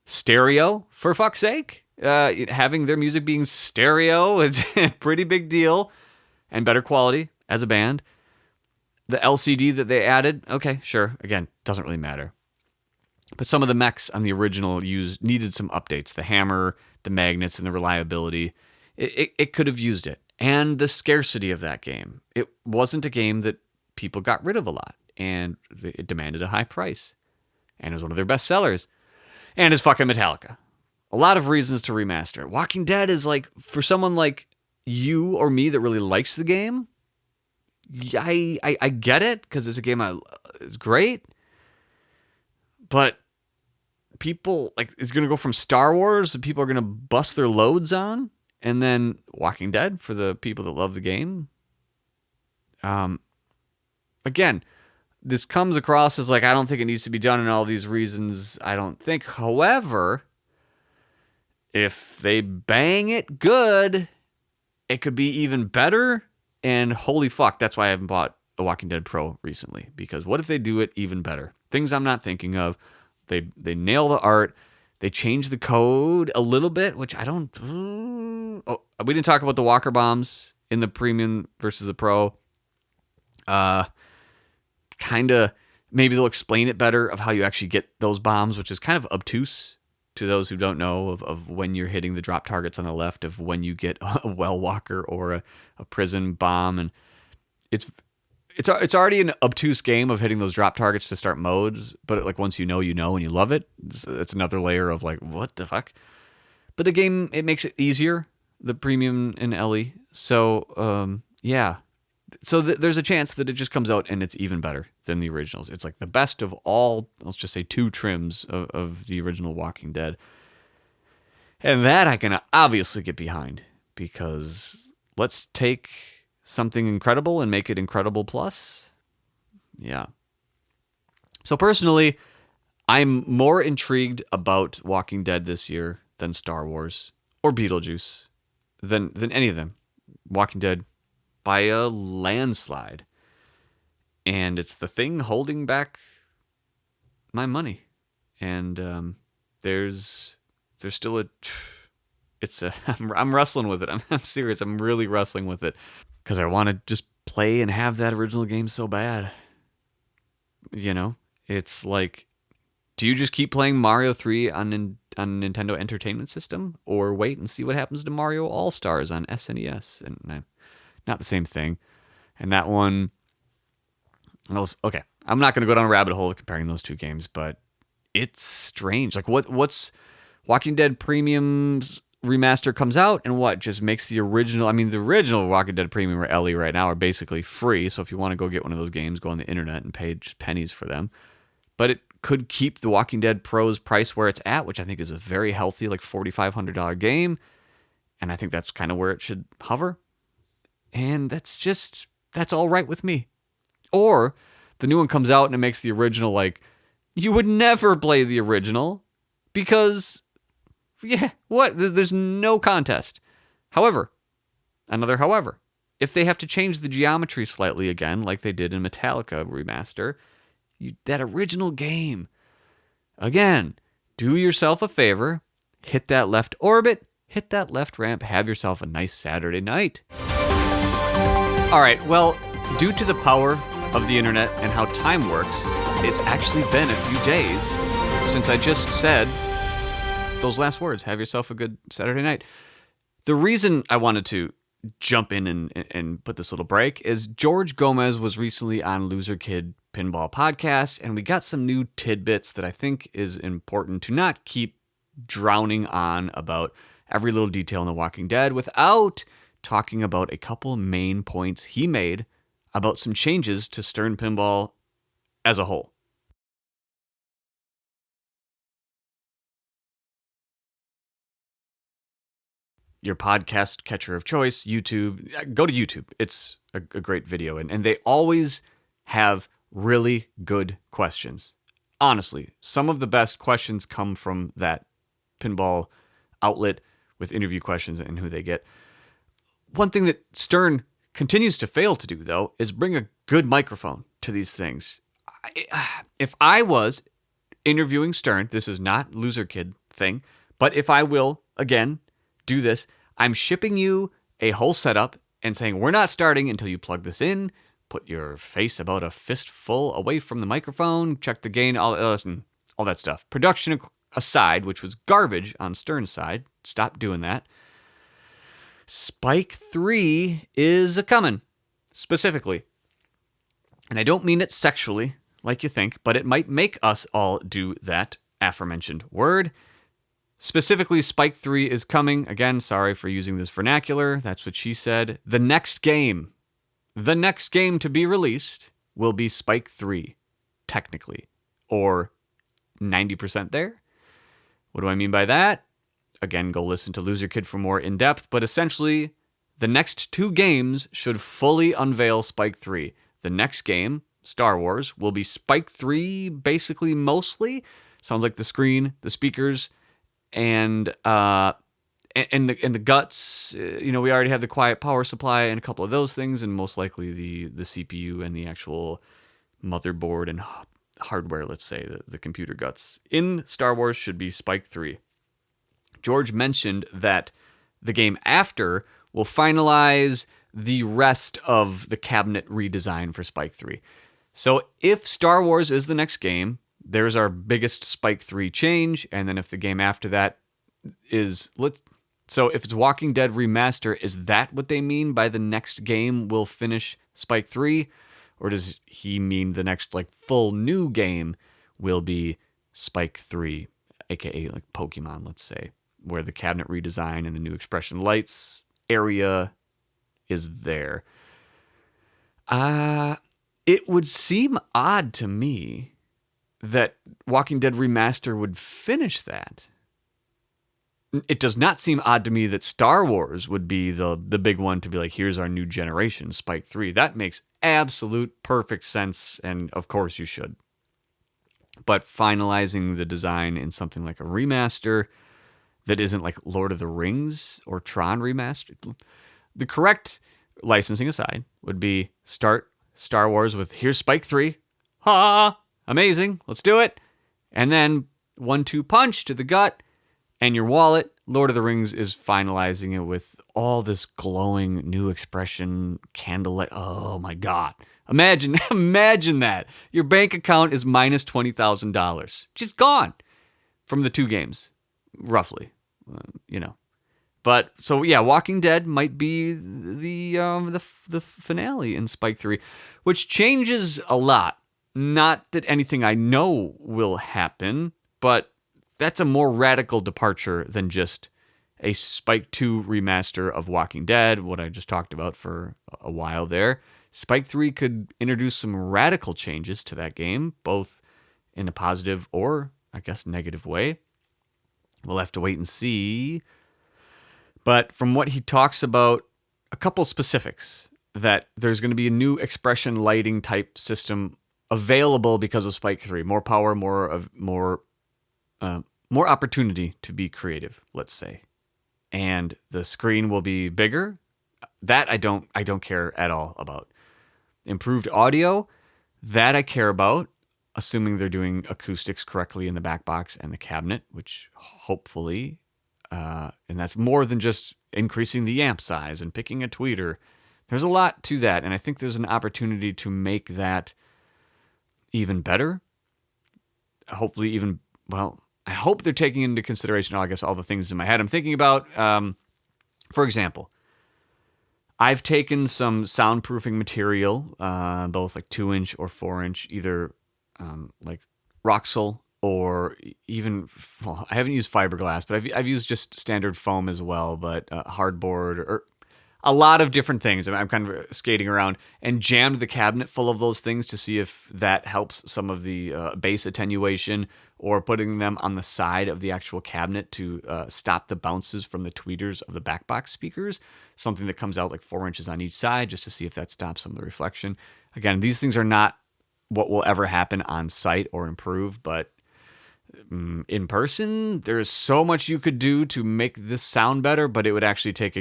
Stereo, for fuck's sake. Having their music being stereo is a pretty big deal, and better quality as a band. The LCD that they added, okay, sure. Again, doesn't really matter. But some of the mechs on the original needed some updates. The hammer, the magnets, and the reliability. It could have used it. And the scarcity of that game. It wasn't a game that people got rid of a lot. And it demanded a high price. And it was one of their best sellers. And it's fucking Metallica. A lot of reasons to remaster. Walking Dead is like, for someone like you or me that really likes the game, I get it, because it's a game it's great. But people, like, it's going to go from Star Wars that people are going to bust their loads on, and then Walking Dead for the people that love the game. Again, this comes across as like, I don't think it needs to be done, and all these reasons I don't think. However, if they bang it good, it could be even better. And holy fuck, that's why I haven't bought a Walking Dead Pro recently. Because what if they do it even better? Things I'm not thinking of. They nail the art. They change the code a little bit, which I don't... Oh, we didn't talk about the Walker bombs in the Premium versus the Pro. Kind of... Maybe they'll explain it better of how you actually get those bombs, which is kind of obtuse to those who don't know of when you're hitting the drop targets on the left, of when you get a well walker or a prison bomb. And it's already an obtuse game of hitting those drop targets to start modes, but like once you know and you love it, it's another layer of like, what the fuck? But the game, it makes it easier, the Premium and LE. So yeah. So there's a chance that it just comes out and it's even better than the originals. It's like the best of all, let's just say 2 trims of the original Walking Dead. And that I can obviously get behind, because let's take something incredible and make it incredible plus. Yeah. So personally, I'm more intrigued about Walking Dead this year than Star Wars or Beetlejuice, than any of them. Walking Dead by a landslide. And it's the thing holding back my money. And there's still I'm wrestling with it. I'm serious. I'm really wrestling with it, because I want to just play and have that original game so bad. You know, it's like, do you just keep playing Mario 3 on Nintendo Entertainment System, or wait and see what happens to Mario All-Stars on SNES? And not the same thing. And that one, okay, I'm not going to go down a rabbit hole of comparing those two games, but it's strange. Like, what's Walking Dead Premium's remaster comes out, and what just makes the original? I mean, the original Walking Dead Premium or LE right now are basically free. So if you want to go get one of those games, go on the internet and pay just pennies for them. But it could keep the Walking Dead Pro's price where it's at, which I think is a very healthy, like $4,500 game. And I think that's kind of where it should hover. And that's all right with me. Or the new one comes out and it makes the original like, you would never play the original because, yeah, what? There's no contest. However, if they have to change the geometry slightly again, like they did in Metallica Remaster, that original game, again, do yourself a favor, hit that left orbit, hit that left ramp, have yourself a nice Saturday night. All right, well, due to the power of the internet and how time works, it's actually been a few days since I just said those last words. Have yourself a good Saturday night. The reason I wanted to jump in and put this little break is George Gomez was recently on Loser Kid Pinball Podcast, and we got some new tidbits that I think is important to not keep drowning on about every little detail in The Walking Dead without talking about a couple main points he made about some changes to Stern Pinball as a whole. Your podcast catcher of choice, YouTube. Go to YouTube. It's a great video. And they always have really good questions. Honestly, some of the best questions come from that pinball outlet with interview questions and who they get. One thing that Stern continues to fail to do, though, is bring a good microphone to these things. If I was interviewing Stern, this is not Loser Kid thing, but if I will, again, do this, I'm shipping you a whole setup and saying, we're not starting until you plug this in, put your face about a fistful away from the microphone, check the gain, all that stuff. Production aside, which was garbage on Stern's side, stop doing that. Spike 3 is a-coming, specifically. And I don't mean it sexually, like you think, but it might make us all do that aforementioned word. Specifically, Spike 3 is coming. Again, sorry for using this vernacular. That's what she said. The next game to be released will be Spike 3, technically. Or 90% there. What do I mean by that? Again, go listen to Loser Kid for more in-depth, but essentially, the next 2 games should fully unveil Spike 3. The next game, Star Wars, will be Spike 3, basically, mostly. Sounds like the screen, the speakers, and the guts. We already have the quiet power supply and a couple of those things, and most likely the CPU and the actual motherboard and hardware, let's say, the computer guts. In Star Wars should be Spike 3. George mentioned that the game after will finalize the rest of the cabinet redesign for Spike 3. So if Star Wars is the next game, there's our biggest Spike 3 change, and then if the game after that is... So if it's Walking Dead Remaster, is that what they mean by the next game will finish Spike 3? Or does he mean the next full new game will be Spike 3, aka like Pokemon, let's say, where the cabinet redesign and the new expression lights area is there? It would seem odd to me that Walking Dead Remaster would finish that. It does not seem odd to me that Star Wars would be the big one to be like, here's our new generation, Spike 3. That makes absolute perfect sense, and of course you should. But finalizing the design in something like a remaster that isn't like Lord of the Rings or Tron remastered. The correct, licensing aside, would be start Star Wars with, here's Spike 3. Ha! Amazing. Let's do it. And then 1-2 punch to the gut and your wallet. Lord of the Rings is finalizing it with all this glowing new expression, candlelight. Oh my God. Imagine that. Your bank account is minus $20,000. Just gone from the 2 games, roughly, But so yeah, Walking Dead might be the finale in Spike 3, which changes a lot. Not that anything I know will happen, but that's a more radical departure than just a Spike 2 remaster of Walking Dead, what I just talked about for a while there. Spike 3 could introduce some radical changes to that game, both in a positive or, I guess, negative way. We'll have to wait and see. But from what he talks about, a couple specifics, that there's going to be a new expression lighting type system available because of Spike 3. More power, more opportunity to be creative, let's say. And the screen will be bigger. That I don't care at all about. Improved audio, that I care about, assuming they're doing acoustics correctly in the back box and the cabinet, which hopefully, and that's more than just increasing the amp size and picking a tweeter. There's a lot to that, and I think there's an opportunity to make that even better. Hopefully even, well, I hope they're taking into consideration, I guess, all the things in my head I'm thinking about. For example, I've taken some soundproofing material, both like 2-inch or 4-inch, either like Roxol or even, well, I haven't used fiberglass, but I've used just standard foam as well, but hardboard or a lot of different things. I'm kind of skating around and jammed the cabinet full of those things to see if that helps some of the bass attenuation, or putting them on the side of the actual cabinet to stop the bounces from the tweeters of the back box speakers. Something that comes out like 4 inches on each side, just to see if that stops some of the reflection. Again, these things are not what will ever happen on site or improve, but in person, there is so much you could do to make this sound better, but it would actually take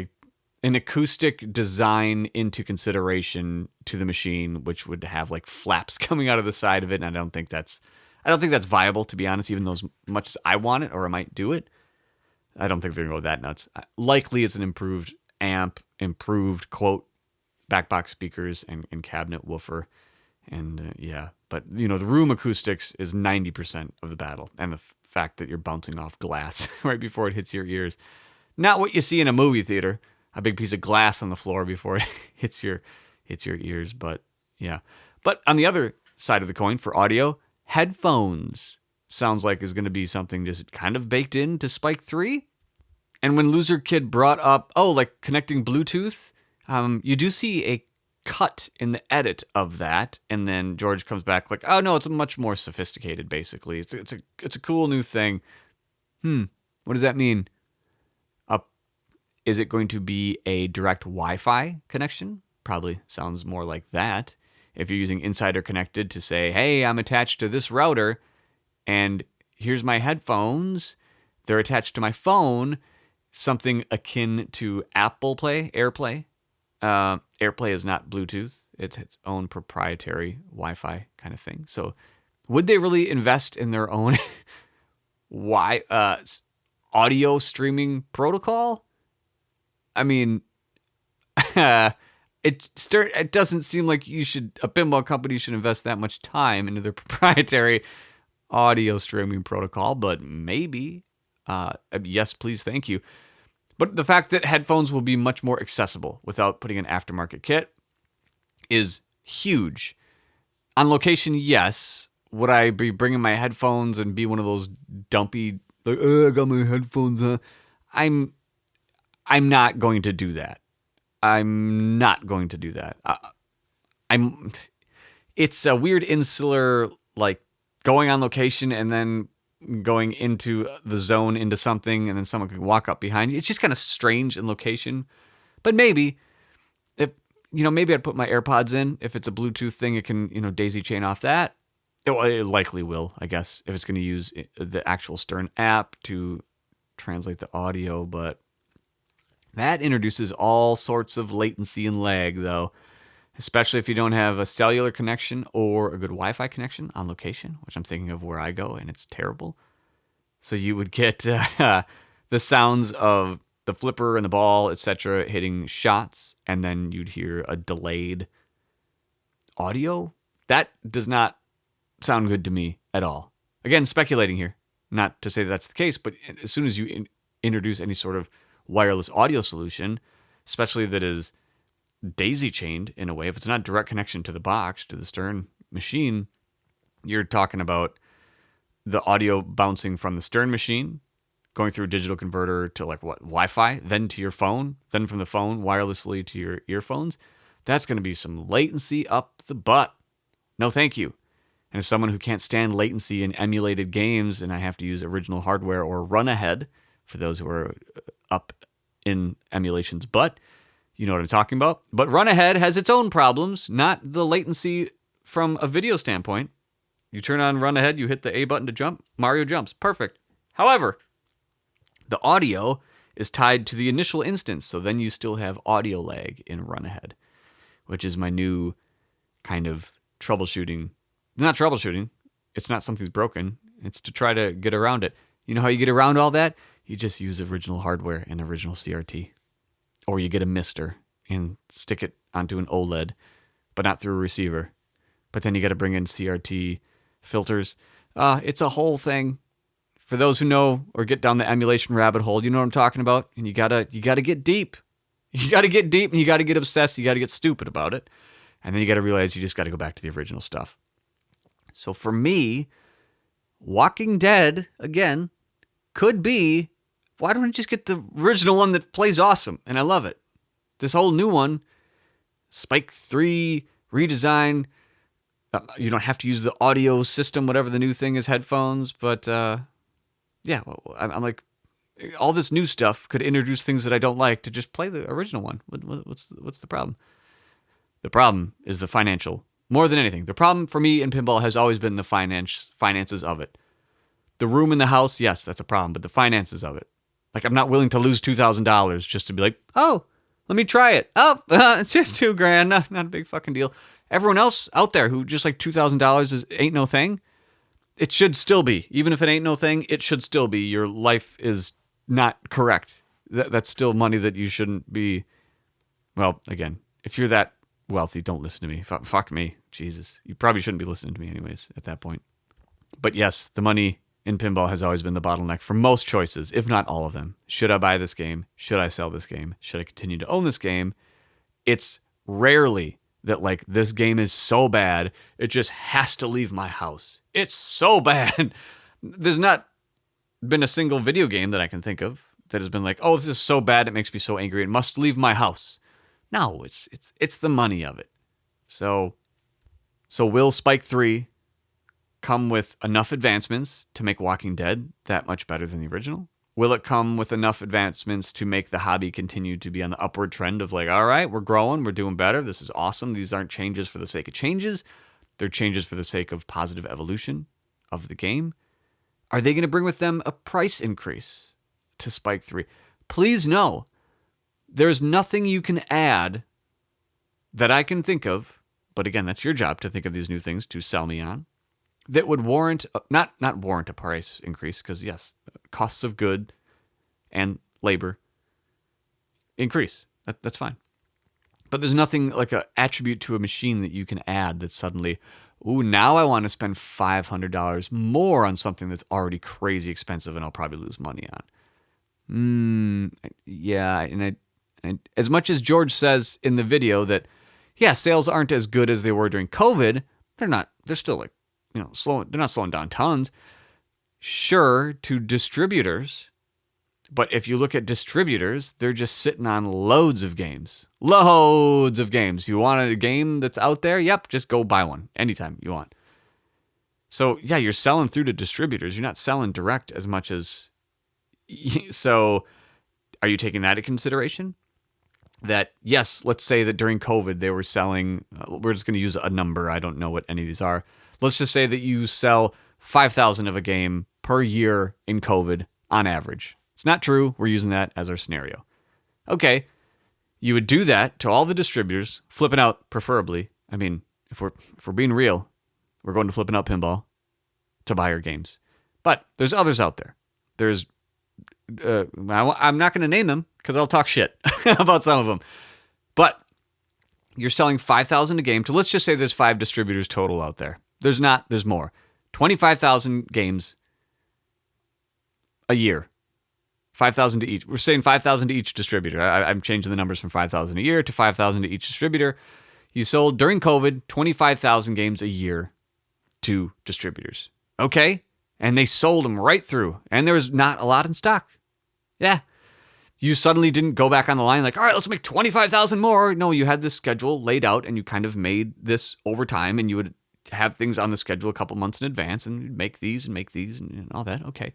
an acoustic design into consideration to the machine, which would have like flaps coming out of the side of it. And I don't think that's viable, to be honest, even though as much as I want it, or I might do it. I don't think they're going to go that nuts. Likely it's an improved amp, improved quote, backbox speakers and cabinet woofer. And yeah, but the room acoustics is 90% of the battle. And the fact that you're bouncing off glass right before it hits your ears. Not what you see in a movie theater. A big piece of glass on the floor before it hits your ears, but yeah. But on the other side of the coin, for audio, headphones sounds like is going to be something just kind of baked into Spike 3. And when Loser Kid brought up, like connecting Bluetooth, you do see a cut in the edit of that, and then George comes back like, oh no, it's much more sophisticated. Basically, it's a cool new thing. What does that mean? Is it going to be a direct Wi-Fi connection? Probably sounds more like that. If you're using Insider Connected to say, hey, I'm attached to this router, and here's my headphones. They're attached to my phone. Something akin to Apple Play, AirPlay. AirPlay is not Bluetooth. It's its own proprietary Wi-Fi kind of thing. So would they really invest in their own audio streaming protocol? I mean, it doesn't seem like a pinball company should invest that much time into their proprietary audio streaming protocol, but maybe. Yes, please, thank you. But the fact that headphones will be much more accessible without putting an aftermarket kit is huge. On location, yes. Would I be bringing my headphones and be one of those dumpy, like, I got my headphones on? I'm not going to do that. It's a weird insular, like going on location and then going into the zone into something, and then someone can walk up behind you. It's just kind of strange in location. But maybe maybe I'd put my AirPods in. If it's a Bluetooth thing, it can, daisy chain off that. It likely will, I guess, if it's going to use the actual Stern app to translate the audio, but that introduces all sorts of latency and lag, though, especially if you don't have a cellular connection or a good Wi-Fi connection on location, which I'm thinking of where I go, and it's terrible. So you would get the sounds of the flipper and the ball, etc., hitting shots, and then you'd hear a delayed audio. That does not sound good to me at all. Again, speculating here. Not to say that's the case, but as soon as you introduce any sort of wireless audio solution, especially that is daisy chained in a way, if it's not direct connection to the box, to the Stern machine, you're talking about the audio bouncing from the Stern machine, going through a digital converter to Wi-Fi, then to your phone, then from the phone wirelessly to your earphones. That's going to be some latency up the butt. No, thank you. And as someone who can't stand latency in emulated games, and I have to use original hardware or run ahead, for those who are up in emulation's butt, you know what I'm talking about. But run ahead has its own problems, not the latency from a video standpoint. You turn on run ahead, you hit the A button to jump, Mario jumps. Perfect. However, the audio is tied to the initial instance, so then you still have audio lag in run ahead, which is my new kind of troubleshooting. Not troubleshooting. It's not something's broken. It's to try to get around it. You know how you get around all that? You just use original hardware and original CRT. Or you get a mister. and stick it onto an OLED, but not through a receiver. But then you got to bring in CRT filters. It's a whole thing. For those who know or get down the emulation rabbit hole, you know what I'm talking about. And you gotta get deep. You gotta get deep, and you gotta get obsessed. You gotta get stupid about it, and then you gotta realize you just gotta go back to the original stuff. So for me, Walking Dead again could be. Why don't I just get the original one that plays awesome and I love it? This whole new one, Spike 3 redesign. You don't have to use the audio system, whatever the new thing is, headphones. But yeah, I'm like, all this new stuff could introduce things that I don't like to just play the original one. What's the problem? The problem is the financial. More than anything, the problem for me in pinball has always been the finances of it. The room in the house, yes, that's a problem, but the finances of it. Like, I'm not willing to lose $2,000 just to be like, oh, let me try it. Oh, it's just $2,000. Not a big fucking deal. Everyone else out there who just like $2,000 ain't no thing, it should still be. Even if it ain't no thing, it should still be. Your life is not correct. That's still money that you shouldn't be. Well, again, if you're that wealthy, don't listen to me. Fuck me. Jesus. You probably shouldn't be listening to me anyways at that point. But yes, the money in pinball has always been the bottleneck for most choices, if not all of them. Should I buy this game? Should I sell this game? Should I continue to own this game? It's rarely that, like, this game is so bad, it just has to leave my house. It's so bad. There's not been a single video game that I can think of that has been like, oh, this is so bad, it makes me so angry, it must leave my house. No, it's the money of it. So will Spike 3 come with enough advancements to make Walking Dead that much better than the original? Will it come with enough advancements to make the hobby continue to be on the upward trend of like, all right, we're growing, we're doing better, this is awesome. These aren't changes for the sake of changes. They're changes for the sake of positive evolution of the game. Are they going to bring with them a price increase to Spike 3? Please no. There's nothing you can add that I can think of, but again, that's your job to think of these new things to sell me on, that would warrant, not warrant a price increase, because yes, costs of good and labor increase. That's fine. But there's nothing like an attribute to a machine that you can add that suddenly, ooh, now I want to spend $500 more on something that's already crazy expensive and I'll probably lose money on. Yeah, and as much as George says in the video that, yeah, sales aren't as good as they were during COVID, they're still like, they're not slowing down tons. Sure, to distributors, but if you look at distributors, they're just sitting on loads of games. Loads of games. You want a game that's out there? Yep, just go buy one anytime you want. So, yeah, you're selling through to distributors. You're not selling direct as much as... So, are you taking that into consideration? That, yes, let's say that during COVID they were selling... we're just going to use a number. I don't know what any of these are. Let's just say that you sell 5,000 of a game per year in COVID on average. It's not true. We're using that as our scenario. Okay, you would do that to all the distributors, flipping out preferably. I mean, if we're being real, we're going to Flipping Out Pinball to buy our games. But there's others out there. There's, I'm not going to name them because I'll talk shit about some of them. But you're selling 5,000 a game to, let's just say there's 5 distributors total out there. There's not, there's more. 25,000 games a year. 5,000 to each. We're saying 5,000 to each distributor. I'm changing the numbers from 5,000 a year to 5,000 to each distributor. You sold during COVID 25,000 games a year to distributors. Okay? And they sold them right through. And there was not a lot in stock. Yeah. You suddenly didn't go back on the line like, all right, let's make 25,000 more. No, you had this schedule laid out and you kind of made this over time, and you would have things on the schedule a couple months in advance and you'd make these and all that. Okay.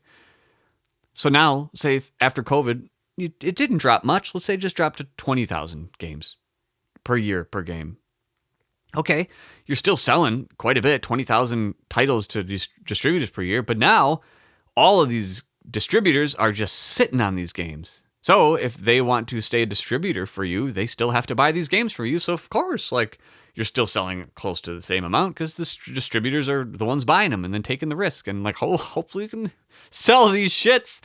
So now, say after COVID, it didn't drop much. Let's say it just dropped to 20,000 games per year per game. Okay, you're still selling quite a bit, 20,000 titles to these distributors per year, but now all of these distributors are just sitting on these games. So if they want to stay a distributor for you, they still have to buy these games for you. So of course, like, you're still selling close to the same amount because the distributors are the ones buying them and then taking the risk. And like, hopefully you can sell these shits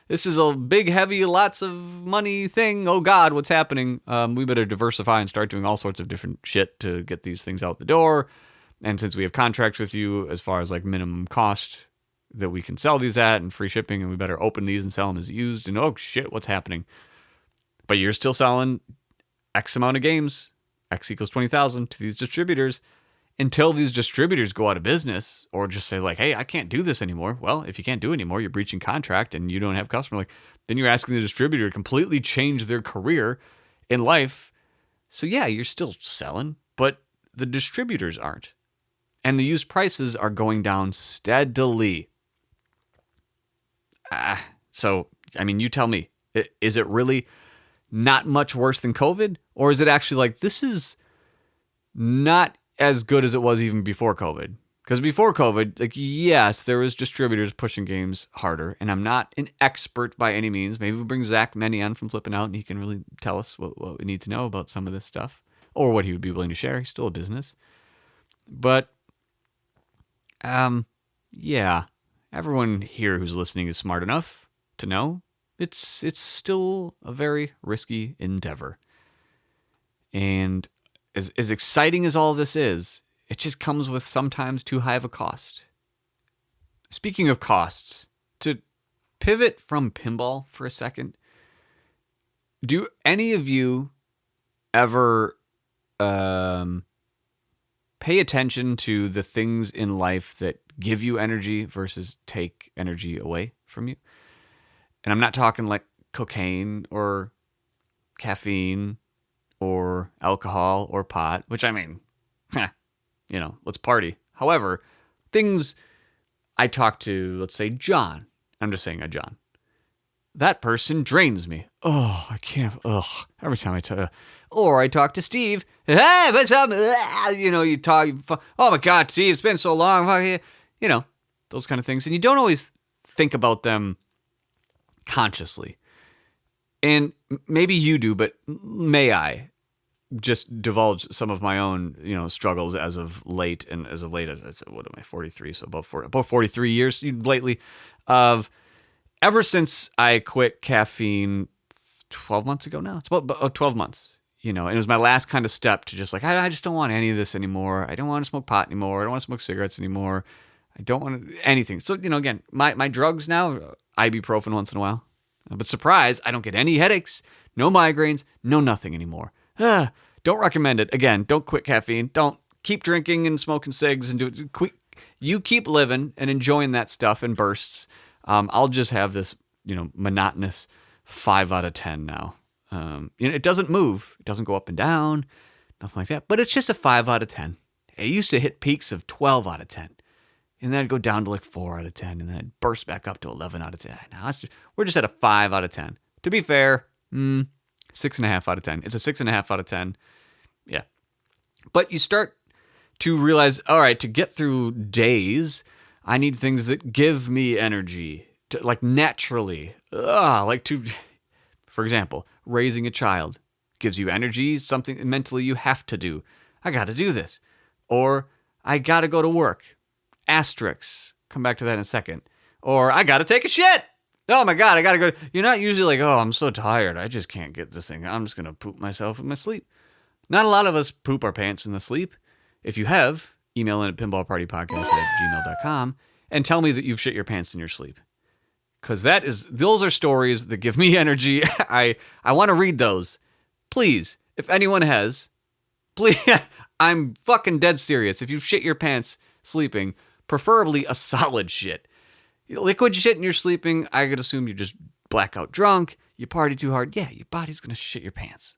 This is a big, heavy, lots of money thing. Oh God, what's happening? We better diversify and start doing all sorts of different shit to get these things out the door. And since we have contracts with you as far as like minimum cost that we can sell these at and free shipping, and we better open these and sell them as used. And oh shit, what's happening? But you're still selling X amount of games, X equals 20,000 to these distributors until these distributors go out of business or just say like, hey, I can't do this anymore. Well, if you can't do it anymore, you're breaching contract and you don't have customer. Like, then you're asking the distributor to completely change their career in life. So yeah, you're still selling, but the distributors aren't. And the used prices are going down steadily. So, I mean, you tell me, is it really not much worse than COVID? Or is it actually like, this is not as good as it was even before COVID? Because before COVID, like, yes, there was distributors pushing games harder. And I'm not an expert by any means. Maybe we bring Zach Meny on from Flipping Out and he can really tell us what we need to know about some of this stuff. Or what he would be willing to share. He's still a business. But, yeah, everyone here who's listening is smart enough to know it's still a very risky endeavor. And as exciting as all this is, it just comes with sometimes too high of a cost. Speaking of costs, to pivot from pinball for a second, do any of you ever pay attention to the things in life that give you energy versus take energy away from you? And I'm not talking like cocaine or caffeine or alcohol or pot, which I mean, let's party. However, things I talk to, let's say John, I'm just saying a John, that person drains me. Oh, I can't, every time I tell you. Or I talk to Steve, hey, what's up? You talk, oh my God, Steve, it's been so long. Those kind of things. And you don't always think about them consciously. And maybe you do, but may I just divulge some of my own, struggles as of late, and as of late, what am I, 43? So about 43 years lately of ever since I quit caffeine 12 months ago now. It's about 12 months, and it was my last kind of step to just like, I just don't want any of this anymore. I don't want to smoke pot anymore. I don't want to smoke cigarettes anymore. I don't want anything. So, again, my drugs now, ibuprofen once in a while. But surprise, I don't get any headaches, no migraines, no nothing anymore. Don't recommend it. Again, don't quit caffeine. Don't keep drinking and smoking cigs and do it. You keep living and enjoying that stuff in bursts. I'll just have this, monotonous 5 out of 10 now. It doesn't move. It doesn't go up and down, nothing like that. But it's just a 5 out of 10. It used to hit peaks of 12 out of 10. And then I'd go down to like 4 out of 10. And then I'd burst back up to 11 out of 10. Now we're just at a 5 out of 10. To be fair, 6.5 out of 10. It's a 6.5 out of 10. Yeah. But you start to realize, all right, to get through days, I need things that give me energy, like naturally. For example, raising a child gives you energy, something mentally you have to do. I got to do this. Or I got to go to work. Asterisks. Come back to that in a second. Or I got to take a shit. Oh my God, I got to go. You're not usually like, oh, I'm so tired. I just can't get this thing. I'm just going to poop myself in my sleep. Not a lot of us poop our pants in the sleep. If you have, email in at pinballpartypodcast@gmail.com and tell me that you've shit your pants in your sleep. Because those are stories that give me energy. I want to read those. Please, if anyone has, please, I'm fucking dead serious. If you shit your pants sleeping, preferably a solid shit. Liquid shit and you're sleeping, I could assume you're just blackout drunk, you party too hard. Yeah, your body's going to shit your pants.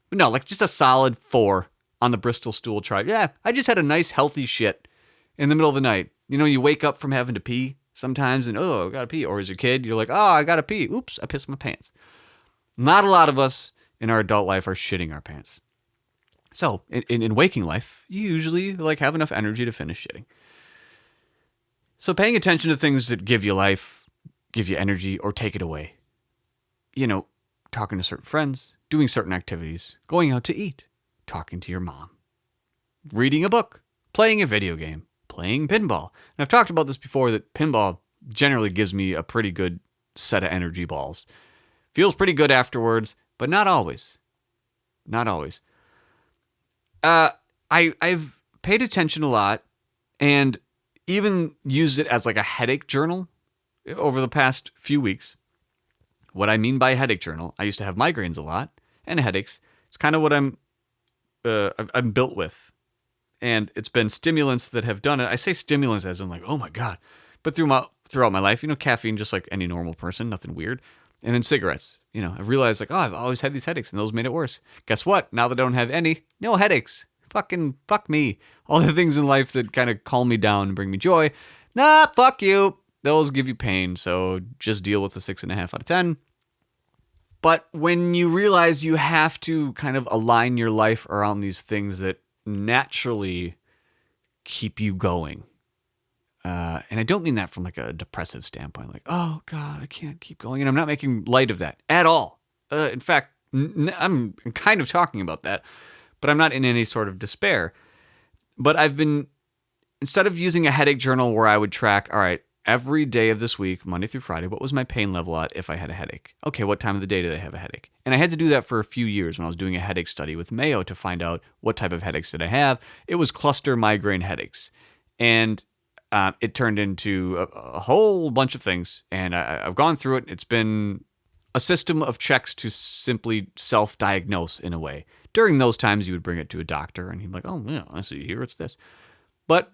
But no, like just a solid 4 on the Bristol stool chart. Yeah, I just had a nice healthy shit in the middle of the night. You wake up from having to pee sometimes and, I got to pee. Or as a kid, you're like, I got to pee. Oops, I pissed my pants. Not a lot of us in our adult life are shitting our pants. So in waking life, you usually have enough energy to finish shitting. So paying attention to things that give you life, give you energy, or take it away. Talking to certain friends, doing certain activities, going out to eat, talking to your mom, reading a book, playing a video game, playing pinball. And I've talked about this before, that pinball generally gives me a pretty good set of energy balls. Feels pretty good afterwards, but not always. Not always. I've paid attention a lot and even used it as like a headache journal over the past few weeks. What I mean by headache journal, I used to have migraines a lot and headaches. It's kind of what I'm built with. And it's been stimulants that have done it. I say stimulants as in like, oh my God. But throughout my life, caffeine, just like any normal person, nothing weird. And then cigarettes. I've realized like, oh, I've always had these headaches and those made it worse. Guess what? Now that I don't have any, no headaches. Fucking fuck me. All the things in life that kind of calm me down and bring me joy. Nah, fuck you. Those give you pain. So just deal with the 6.5 out of 10. But when you realize you have to kind of align your life around these things that naturally keep you going. And I don't mean that from like a depressive standpoint, like, oh God, I can't keep going. And I'm not making light of that at all. In fact, I'm kind of talking about that, but I'm not in any sort of despair. But I've been, instead of using a headache journal where I would track, all right, every day of this week, Monday through Friday, what was my pain level at if I had a headache? Okay, what time of the day did I have a headache? And I had to do that for a few years when I was doing a headache study with Mayo to find out what type of headaches did I have. It was cluster migraine headaches. And it turned into a whole bunch of things. And I've gone through it. It's been a system of checks to simply self-diagnose in a way. During those times, you would bring it to a doctor and he'd be like, oh, yeah, I see here, it's this. But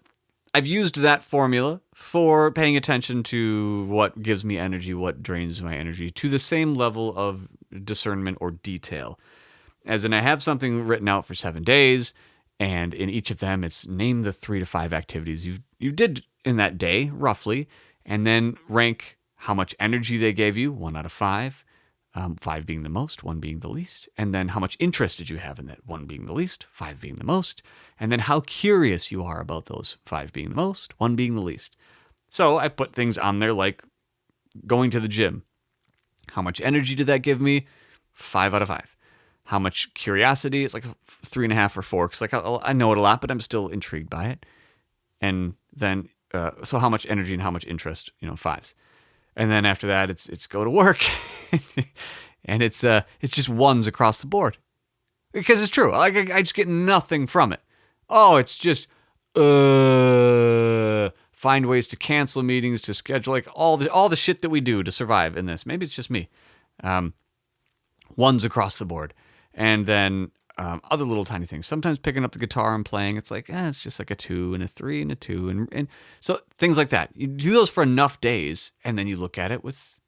I've used that formula for paying attention to what gives me energy, what drains my energy, to the same level of discernment or detail. As in, I have something written out for 7 days, and in each of them, it's name the 3 to 5 activities you did in that day, roughly, and then rank how much energy they gave you, 1 out of 5. 5 being the most, 1 being the least. And then how much interest did you have in that? 1 being the least, 5 being the most. And then how curious you are about those, 5 being the most, 1 being the least. So I put things on there like going to the gym. How much energy did that give me? 5 out of 5. How much curiosity? It's like 3.5 or 4. Because like I know it a lot, but I'm still intrigued by it. And then, so how much energy and how much interest? 5s. And then after that, it's go to work, and it's just 1s across the board, because it's true. I just get nothing from it. Oh, it's just find ways to cancel meetings, to schedule, like all the shit that we do to survive in this. Maybe it's just me. 1s across the board, and then other little tiny things. Sometimes picking up the guitar and playing, it's like, it's just like a 2 and a 3 and a 2. And so things like that. You do those for enough days, and then you look at it with,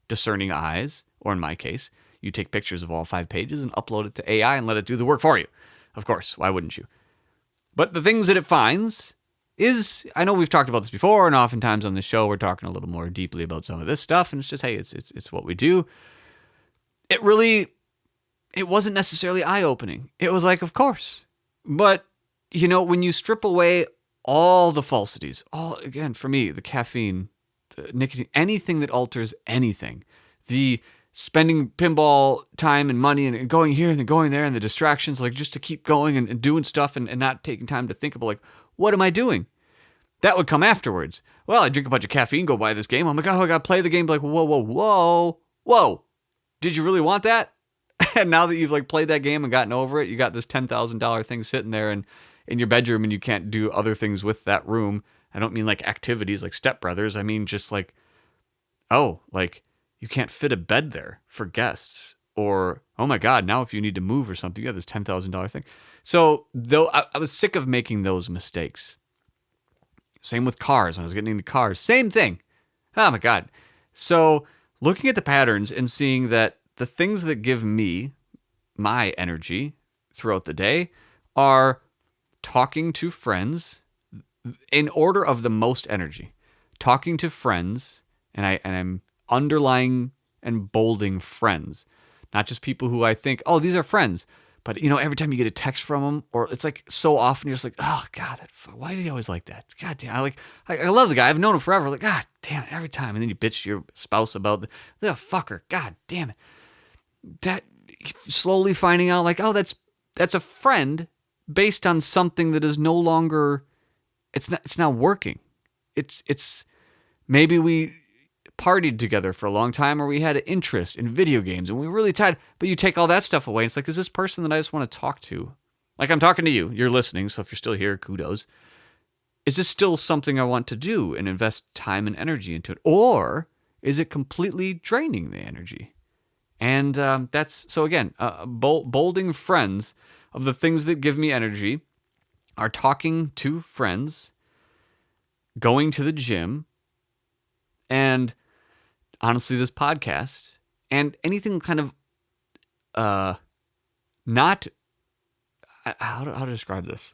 discerning eyes. Or in my case, you take pictures of all 5 pages and upload it to AI and let it do the work for you. Of course, why wouldn't you? But the things that it finds is, I know we've talked about this before, and oftentimes on the show we're talking a little more deeply about some of this stuff, and it's just, hey, it's what we do. It wasn't necessarily eye-opening. It was like, of course. But, when you strip away all the falsities, again, for me, the caffeine, the nicotine, anything that alters anything, the spending pinball time and money and going here and then going there and the distractions, like just to keep going and doing stuff and not taking time to think about, like, what am I doing? That would come afterwards. Well, I drink a bunch of caffeine, go buy this game. I'm like, oh, I got to play the game. Like, whoa. Did you really want that? And now that you've like played that game and gotten over it, you got this $10,000 thing sitting there in your bedroom, and you can't do other things with that room. I don't mean like activities like Step Brothers. I mean just like, you can't fit a bed there for guests. Or, oh my God, now if you need to move or something, you have this $10,000 thing. So though I was sick of making those mistakes. Same with cars. When I was getting into cars, same thing. Oh my God. So looking at the patterns and seeing that the things that give me my energy throughout the day are talking to friends in order of the most energy. Talking to friends, and I'm underlying and bolding friends, not just people who I think, oh, these are friends. But, every time you get a text from them, or it's like so often, you're just like, oh, God, why did he always like that? God damn, I love the guy. I've known him forever. Like, God damn it, every time. And then you bitch your spouse about the fucker. God damn it. That slowly finding out, like, oh, that's a friend based on something that is no longer, it's not working. It's maybe we partied together for a long time, or we had an interest in video games and we were really tied. But you take all that stuff away. And it's like, is this person that I just want to talk to? Like, I'm talking to you. You're listening. So if you're still here, kudos. Is this still something I want to do and invest time and energy into it? Or is it completely draining the energy? And that's, so again, bolding friends of the things that give me energy are talking to friends, going to the gym, and honestly, this podcast, and anything kind of not, how to describe this?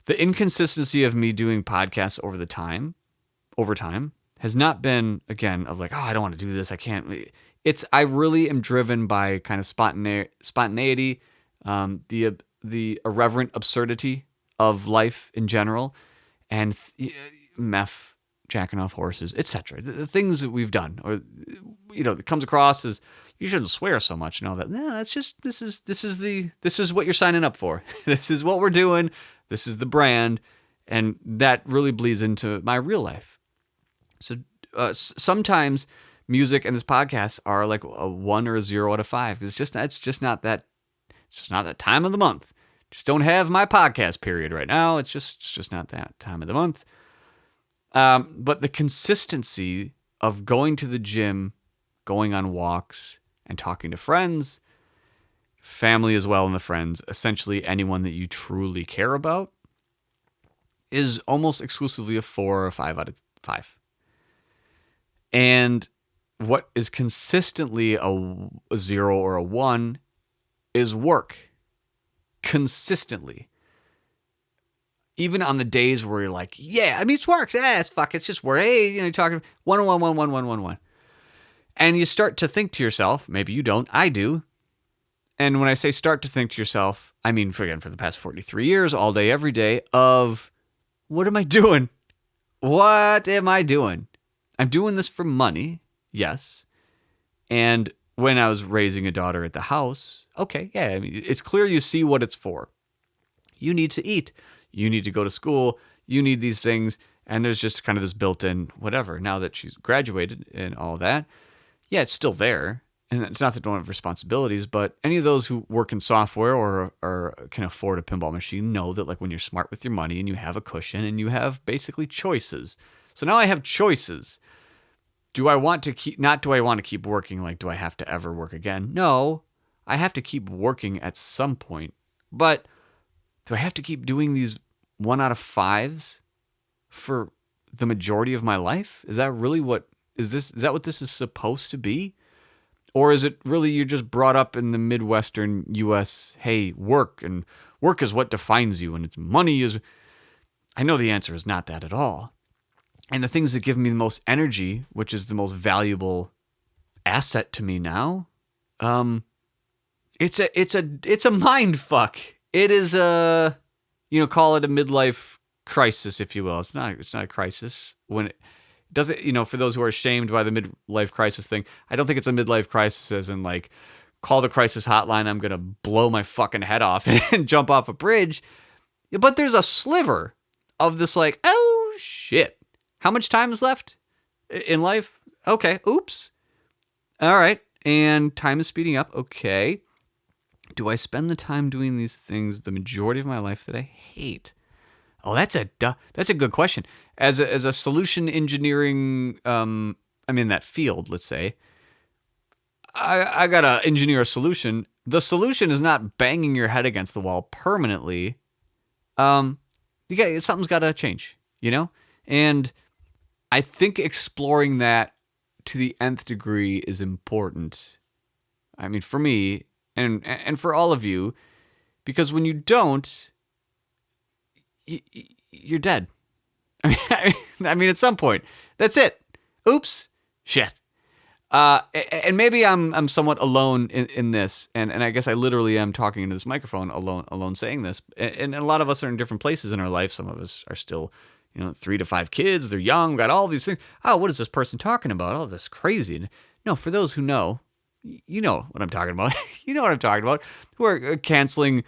The inconsistency of me doing podcasts over time has not been, again, of like, oh, I don't want to do this. I can't. I really am driven by kind of spontaneity, the irreverent absurdity of life in general, and meth, jacking off horses, etc. The things that we've done, or that comes across as you shouldn't swear so much and all that. No, that's just this is what you're signing up for. This is what we're doing. This is the brand, and that really bleeds into my real life. So sometimes music and this podcast are like a 1 or a 0 out of 5. It's just not that time of the month. Just don't have my podcast period right now. It's just not that time of the month. But the consistency of going to the gym, going on walks, and talking to friends, family as well, and the friends, essentially anyone that you truly care about, is almost exclusively a 4 or 5 out of 5. And what is consistently a 0 or a 1 is work. Consistently. Even on the days where you're like, yeah, I mean, it's work. It's just work. Hey, you're talking 1. And you start to think to yourself, maybe you don't, I do. And when I say start to think to yourself, I mean, for the past 43 years, all day, every day, of what am I doing? What am I doing? I'm doing this for money, yes. And when I was raising a daughter at the house, okay, yeah, I mean, it's clear you see what it's for. You need to eat. You need to go to school. You need these things. And there's just kind of this built-in whatever. Now that she's graduated and all that, yeah, it's still there. And it's not that they don't have responsibilities, but any of those who work in software or can afford a pinball machine know that, like, when you're smart with your money and you have a cushion and you have basically choices. So now I have choices. Do I want to keep working? Like, do I have to ever work again? No, I have to keep working at some point. But do I have to keep doing these 1 out of 5s for the majority of my life? Is that really is that what this is supposed to be? Or is it really you're just brought up in the Midwestern U.S., hey, work is what defines you, and it's money is... I know the answer is not that at all. And the things that give me the most energy, which is the most valuable asset to me now, it's a mind fuck. It is call it a midlife crisis, if you will. It's not a crisis when it doesn't, for those who are ashamed by the midlife crisis thing. I don't think it's a midlife crisis as in like, call the crisis hotline, I'm going to blow my fucking head off and jump off a bridge. But there's a sliver of this like, oh shit. How much time is left in life? Okay. Oops. All right. And time is speeding up. Okay. Do I spend the time doing these things the majority of my life that I hate? Oh, that's a good question. As a solution engineering, I'm in that field, let's say. I gotta engineer a solution. The solution is not banging your head against the wall permanently. Something's gotta change, And I think exploring that to the nth degree is important. I mean, for me and for all of you, because when you don't, you're dead. I mean, at some point, that's it. Oops, shit. And maybe I'm somewhat alone in this, and I guess I literally am talking into this microphone alone saying this. And a lot of us are in different places in our life. Some of us are still, 3 to 5 kids. They're young, got all these things. Oh, what is this person talking about? Oh, this is crazy. No, for those who know, you know what I'm talking about. You know what I'm talking about. Who are canceling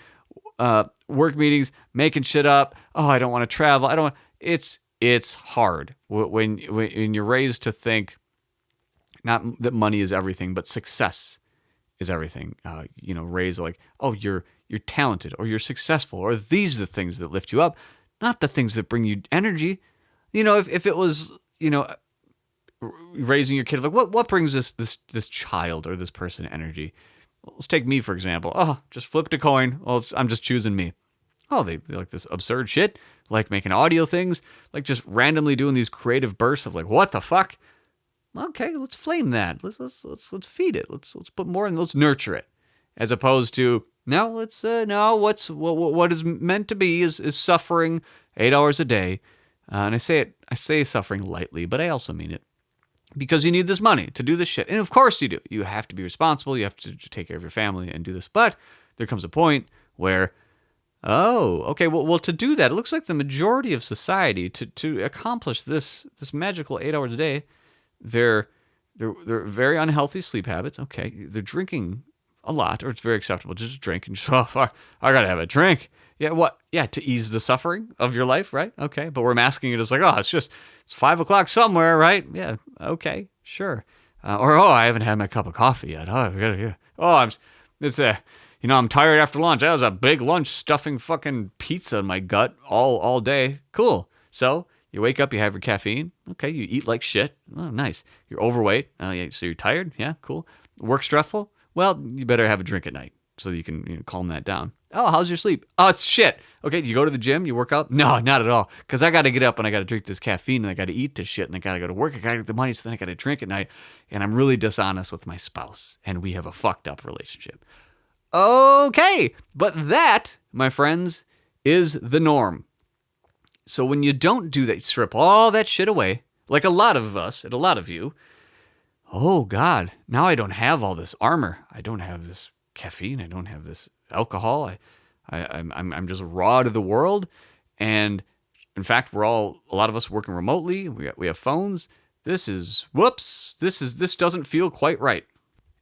work meetings, making shit up. Oh, I don't want to travel. It's hard when you're raised to think Not that money is everything, but success is everything. Raise like, oh, you're talented or you're successful or these are the things that lift you up, not the things that bring you energy. If it was, raising your kid, like what brings this child or this person energy? Let's take me for example. Oh, just flipped a coin. Well, I'm just choosing me. Oh, they like this absurd shit, like making audio things, like just randomly doing these creative bursts of like, what the fuck? Okay, let's flame that. Let's feed it. Let's put more in. Let's nurture it, as opposed to no. What is meant to be is suffering 8 hours a day, and I say suffering lightly, but I also mean it because you need this money to do this shit, and of course you do. You have to be responsible. You have to take care of your family and do this, but there comes a point where, oh, okay, well to do that, it looks like the majority of society to accomplish this magical 8 hours a day. They're very unhealthy sleep habits. Okay, they're drinking a lot, or it's very acceptable to just drink and just, oh, fuck, I gotta have a drink. Yeah, what? Yeah, to ease the suffering of your life, right? Okay, but we're masking it as like, oh, it's 5 o'clock somewhere, right? Yeah, okay, sure. Or I haven't had my cup of coffee yet. Oh, I gotta, yeah. I'm tired after lunch. That was a big lunch stuffing fucking pizza in my gut all day. Cool. So you wake up, you have your caffeine. Okay, you eat like shit. Oh, nice. You're overweight. Oh, yeah, so you're tired. Yeah, cool. Work stressful. Well, you better have a drink at night so you can calm that down. Oh, how's your sleep? Oh, it's shit. Okay, you go to the gym, you work out? No, not at all. Because I got to get up and I got to drink this caffeine and I got to eat this shit and I got to go to work. I got to get the money, so then I got to drink at night. And I'm really dishonest with my spouse and we have a fucked up relationship. Okay, but that, my friends, is the norm. So when you don't do that, you strip all that shit away, like a lot of us and a lot of you. Oh God, now I don't have all this armor. I don't have this caffeine. I don't have this alcohol. I'm just raw to the world. And in fact, a lot of us working remotely. We have phones. This doesn't feel quite right.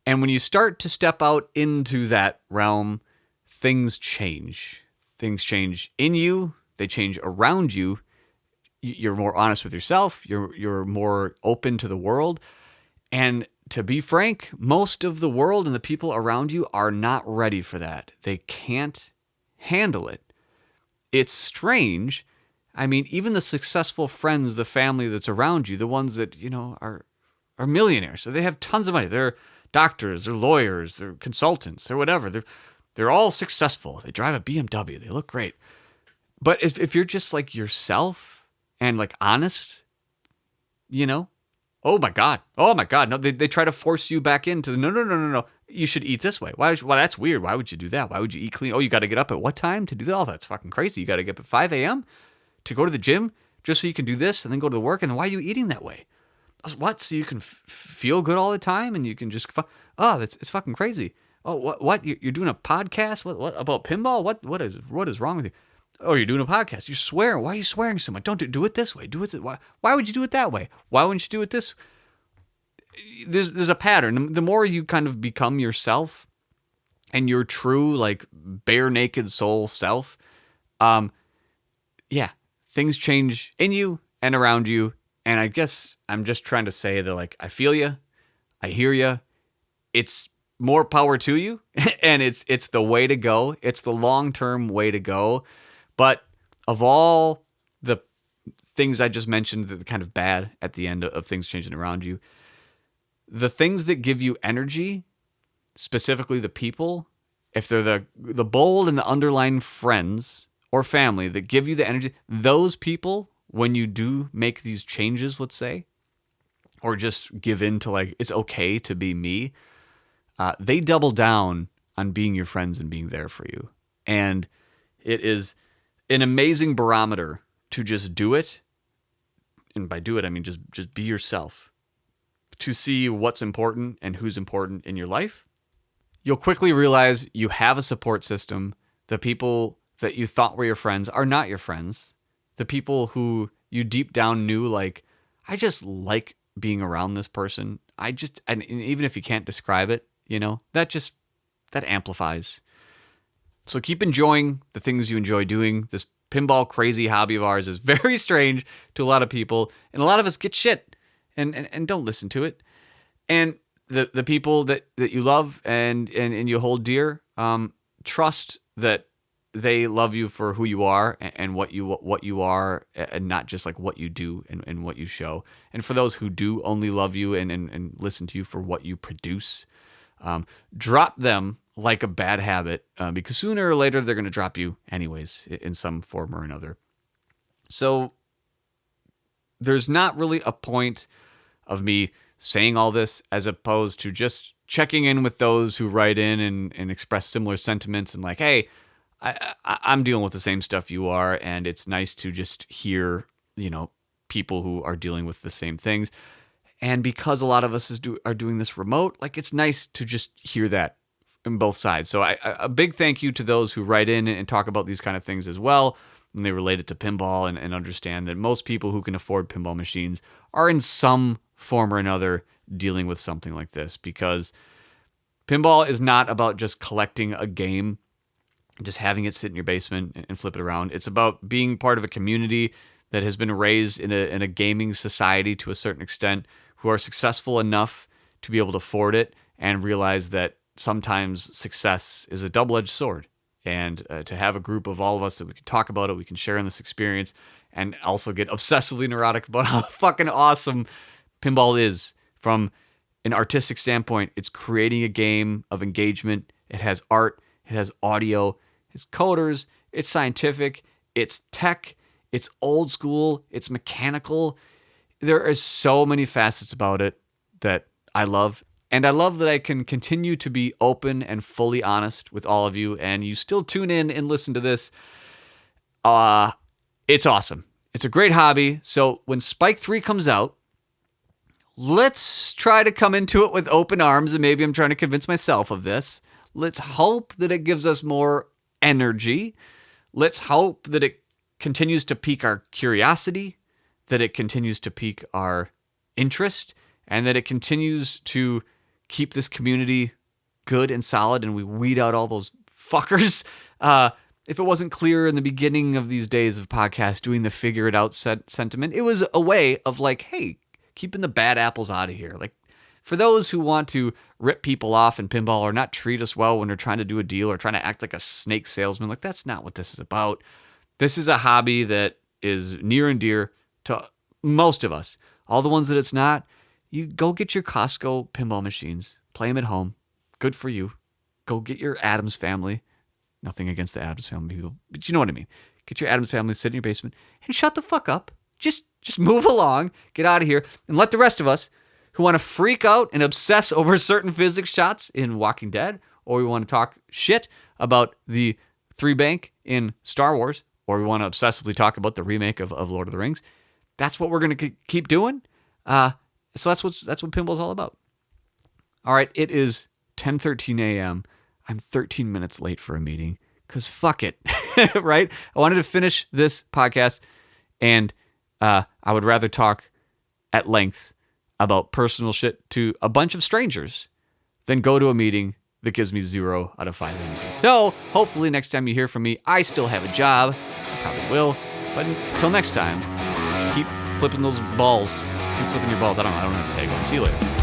And when you start to step out into that realm, things change. Things change in you. They change around you. You're more honest with yourself. You're more open to the world. And to be frank, most of the world and the people around you are not ready for that. They can't handle it. It's strange. I mean, even the successful friends, the family that's around you, the ones that, are millionaires. So they have tons of money. They're doctors, they're lawyers, they're consultants, they're whatever. They're all successful. They drive a BMW. They look great. But if you're just like yourself and like honest, oh my God. No, they try to force you back into no. You should eat this way. Well, that's weird. Why would you do that? Why would you eat clean? Oh, you got to get up at what time to do that? Oh, that's fucking crazy. You got to get up at 5 a.m. to go to the gym just so you can do this and then go to work. And then why are you eating that way? What? So you can feel good all the time and you can just, it's fucking crazy. Oh, what? You're doing a podcast? What about pinball? What is wrong with you? Oh, you're doing a podcast. You're swearing. Why are you swearing so much? Don't do it this way. Do it. Why would you do it that way? Why wouldn't you do it this? There's a pattern. The more you kind of become yourself and your true, like, bare naked soul self, things change in you and around you. And I guess I'm just trying to say that, like, I feel you, I hear you. It's more power to you, and it's the way to go. It's the long-term way to go. But of all the things I just mentioned that are kind of bad at the end of things changing around you, the things that give you energy, specifically the people, if they're the bold and the underlying friends or family that give you the energy, those people, when you do make these changes, let's say, or just give in to like, it's okay to be me, they double down on being your friends and being there for you. And it is an amazing barometer to just do it. And by do it, I mean just be yourself. To see what's important and who's important in your life. You'll quickly realize you have a support system. The people that you thought were your friends are not your friends. The people who you deep down knew, like, I just like being around this person. And even if you can't describe it, that amplifies. So keep enjoying the things you enjoy doing. This pinball crazy hobby of ours is very strange to a lot of people, and a lot of us get shit and don't listen to it. And the people that you love and you hold dear, trust that they love you for who you are and what you are, and not just like what you do and what you show. And for those who do only love you and listen to you for what you produce, drop them like a bad habit, because sooner or later they're going to drop you anyways in some form or another. So there's not really a point of me saying all this as opposed to just checking in with those who write in and express similar sentiments and like, hey, I'm dealing with the same stuff you are, and it's nice to just hear, people who are dealing with the same things. And because a lot of us are doing this remote, like it's nice to just hear that on both sides. So a big thank you to those who write in and talk about these kind of things as well, and they relate it to pinball and understand that most people who can afford pinball machines are in some form or another dealing with something like this, because pinball is not about just collecting a game, just having it sit in your basement and flip it around. It's about being part of a community that has been raised in a gaming society to a certain extent, who are successful enough to be able to afford it and realize that sometimes success is a double-edged sword. And to have a group of all of us that we can talk about it, we can share in this experience, and also get obsessively neurotic about how fucking awesome pinball is from an artistic standpoint. It's creating a game of engagement. It has art, it has audio, it's coders, it's scientific, it's tech, it's old school, it's mechanical. There are so many facets about it that I love. And I love that I can continue to be open and fully honest with all of you, and you still tune in and listen to this. It's awesome. It's a great hobby. So when Spike 3 comes out, let's try to come into it with open arms, and maybe I'm trying to convince myself of this. Let's hope that it gives us more energy. Let's hope that it continues to pique our curiosity, that it continues to pique our interest, and that it continues to keep this community good and solid, and we weed out all those fuckers. If it wasn't clear in the beginning of these days of podcasts doing the figure it out sentiment, it was a way of like, hey, keeping the bad apples out of here. Like, for those who want to rip people off in pinball or not treat us well when they're trying to do a deal or trying to act like a snake salesman, like that's not what this is about. This is a hobby that is near and dear to most of us. All the ones that it's not, you go get your Costco pinball machines, play them at home. Good for you. Go get your Addams Family. Nothing against the Addams Family people, but you know what I mean. Get your Addams Family, sit in your basement, and shut the fuck up. Just move along, get out of here, and let the rest of us who want to freak out and obsess over certain physics shots in Walking Dead, or we want to talk shit about the 3-bank in Star Wars, or we want to obsessively talk about the remake of Lord of the Rings. That's what we're going to keep doing. So that's what pinball's all about. All right, it is 10:13 a.m. I'm 13 minutes late for a meeting because fuck it, right? I wanted to finish this podcast, and I would rather talk at length about personal shit to a bunch of strangers than go to a meeting that gives me 0 out of 5 energy. So hopefully next time you hear from me, I still have a job. I probably will. But until next time, keep flipping those balls. Keep flipping your balls. I don't know how to tag on. See you later.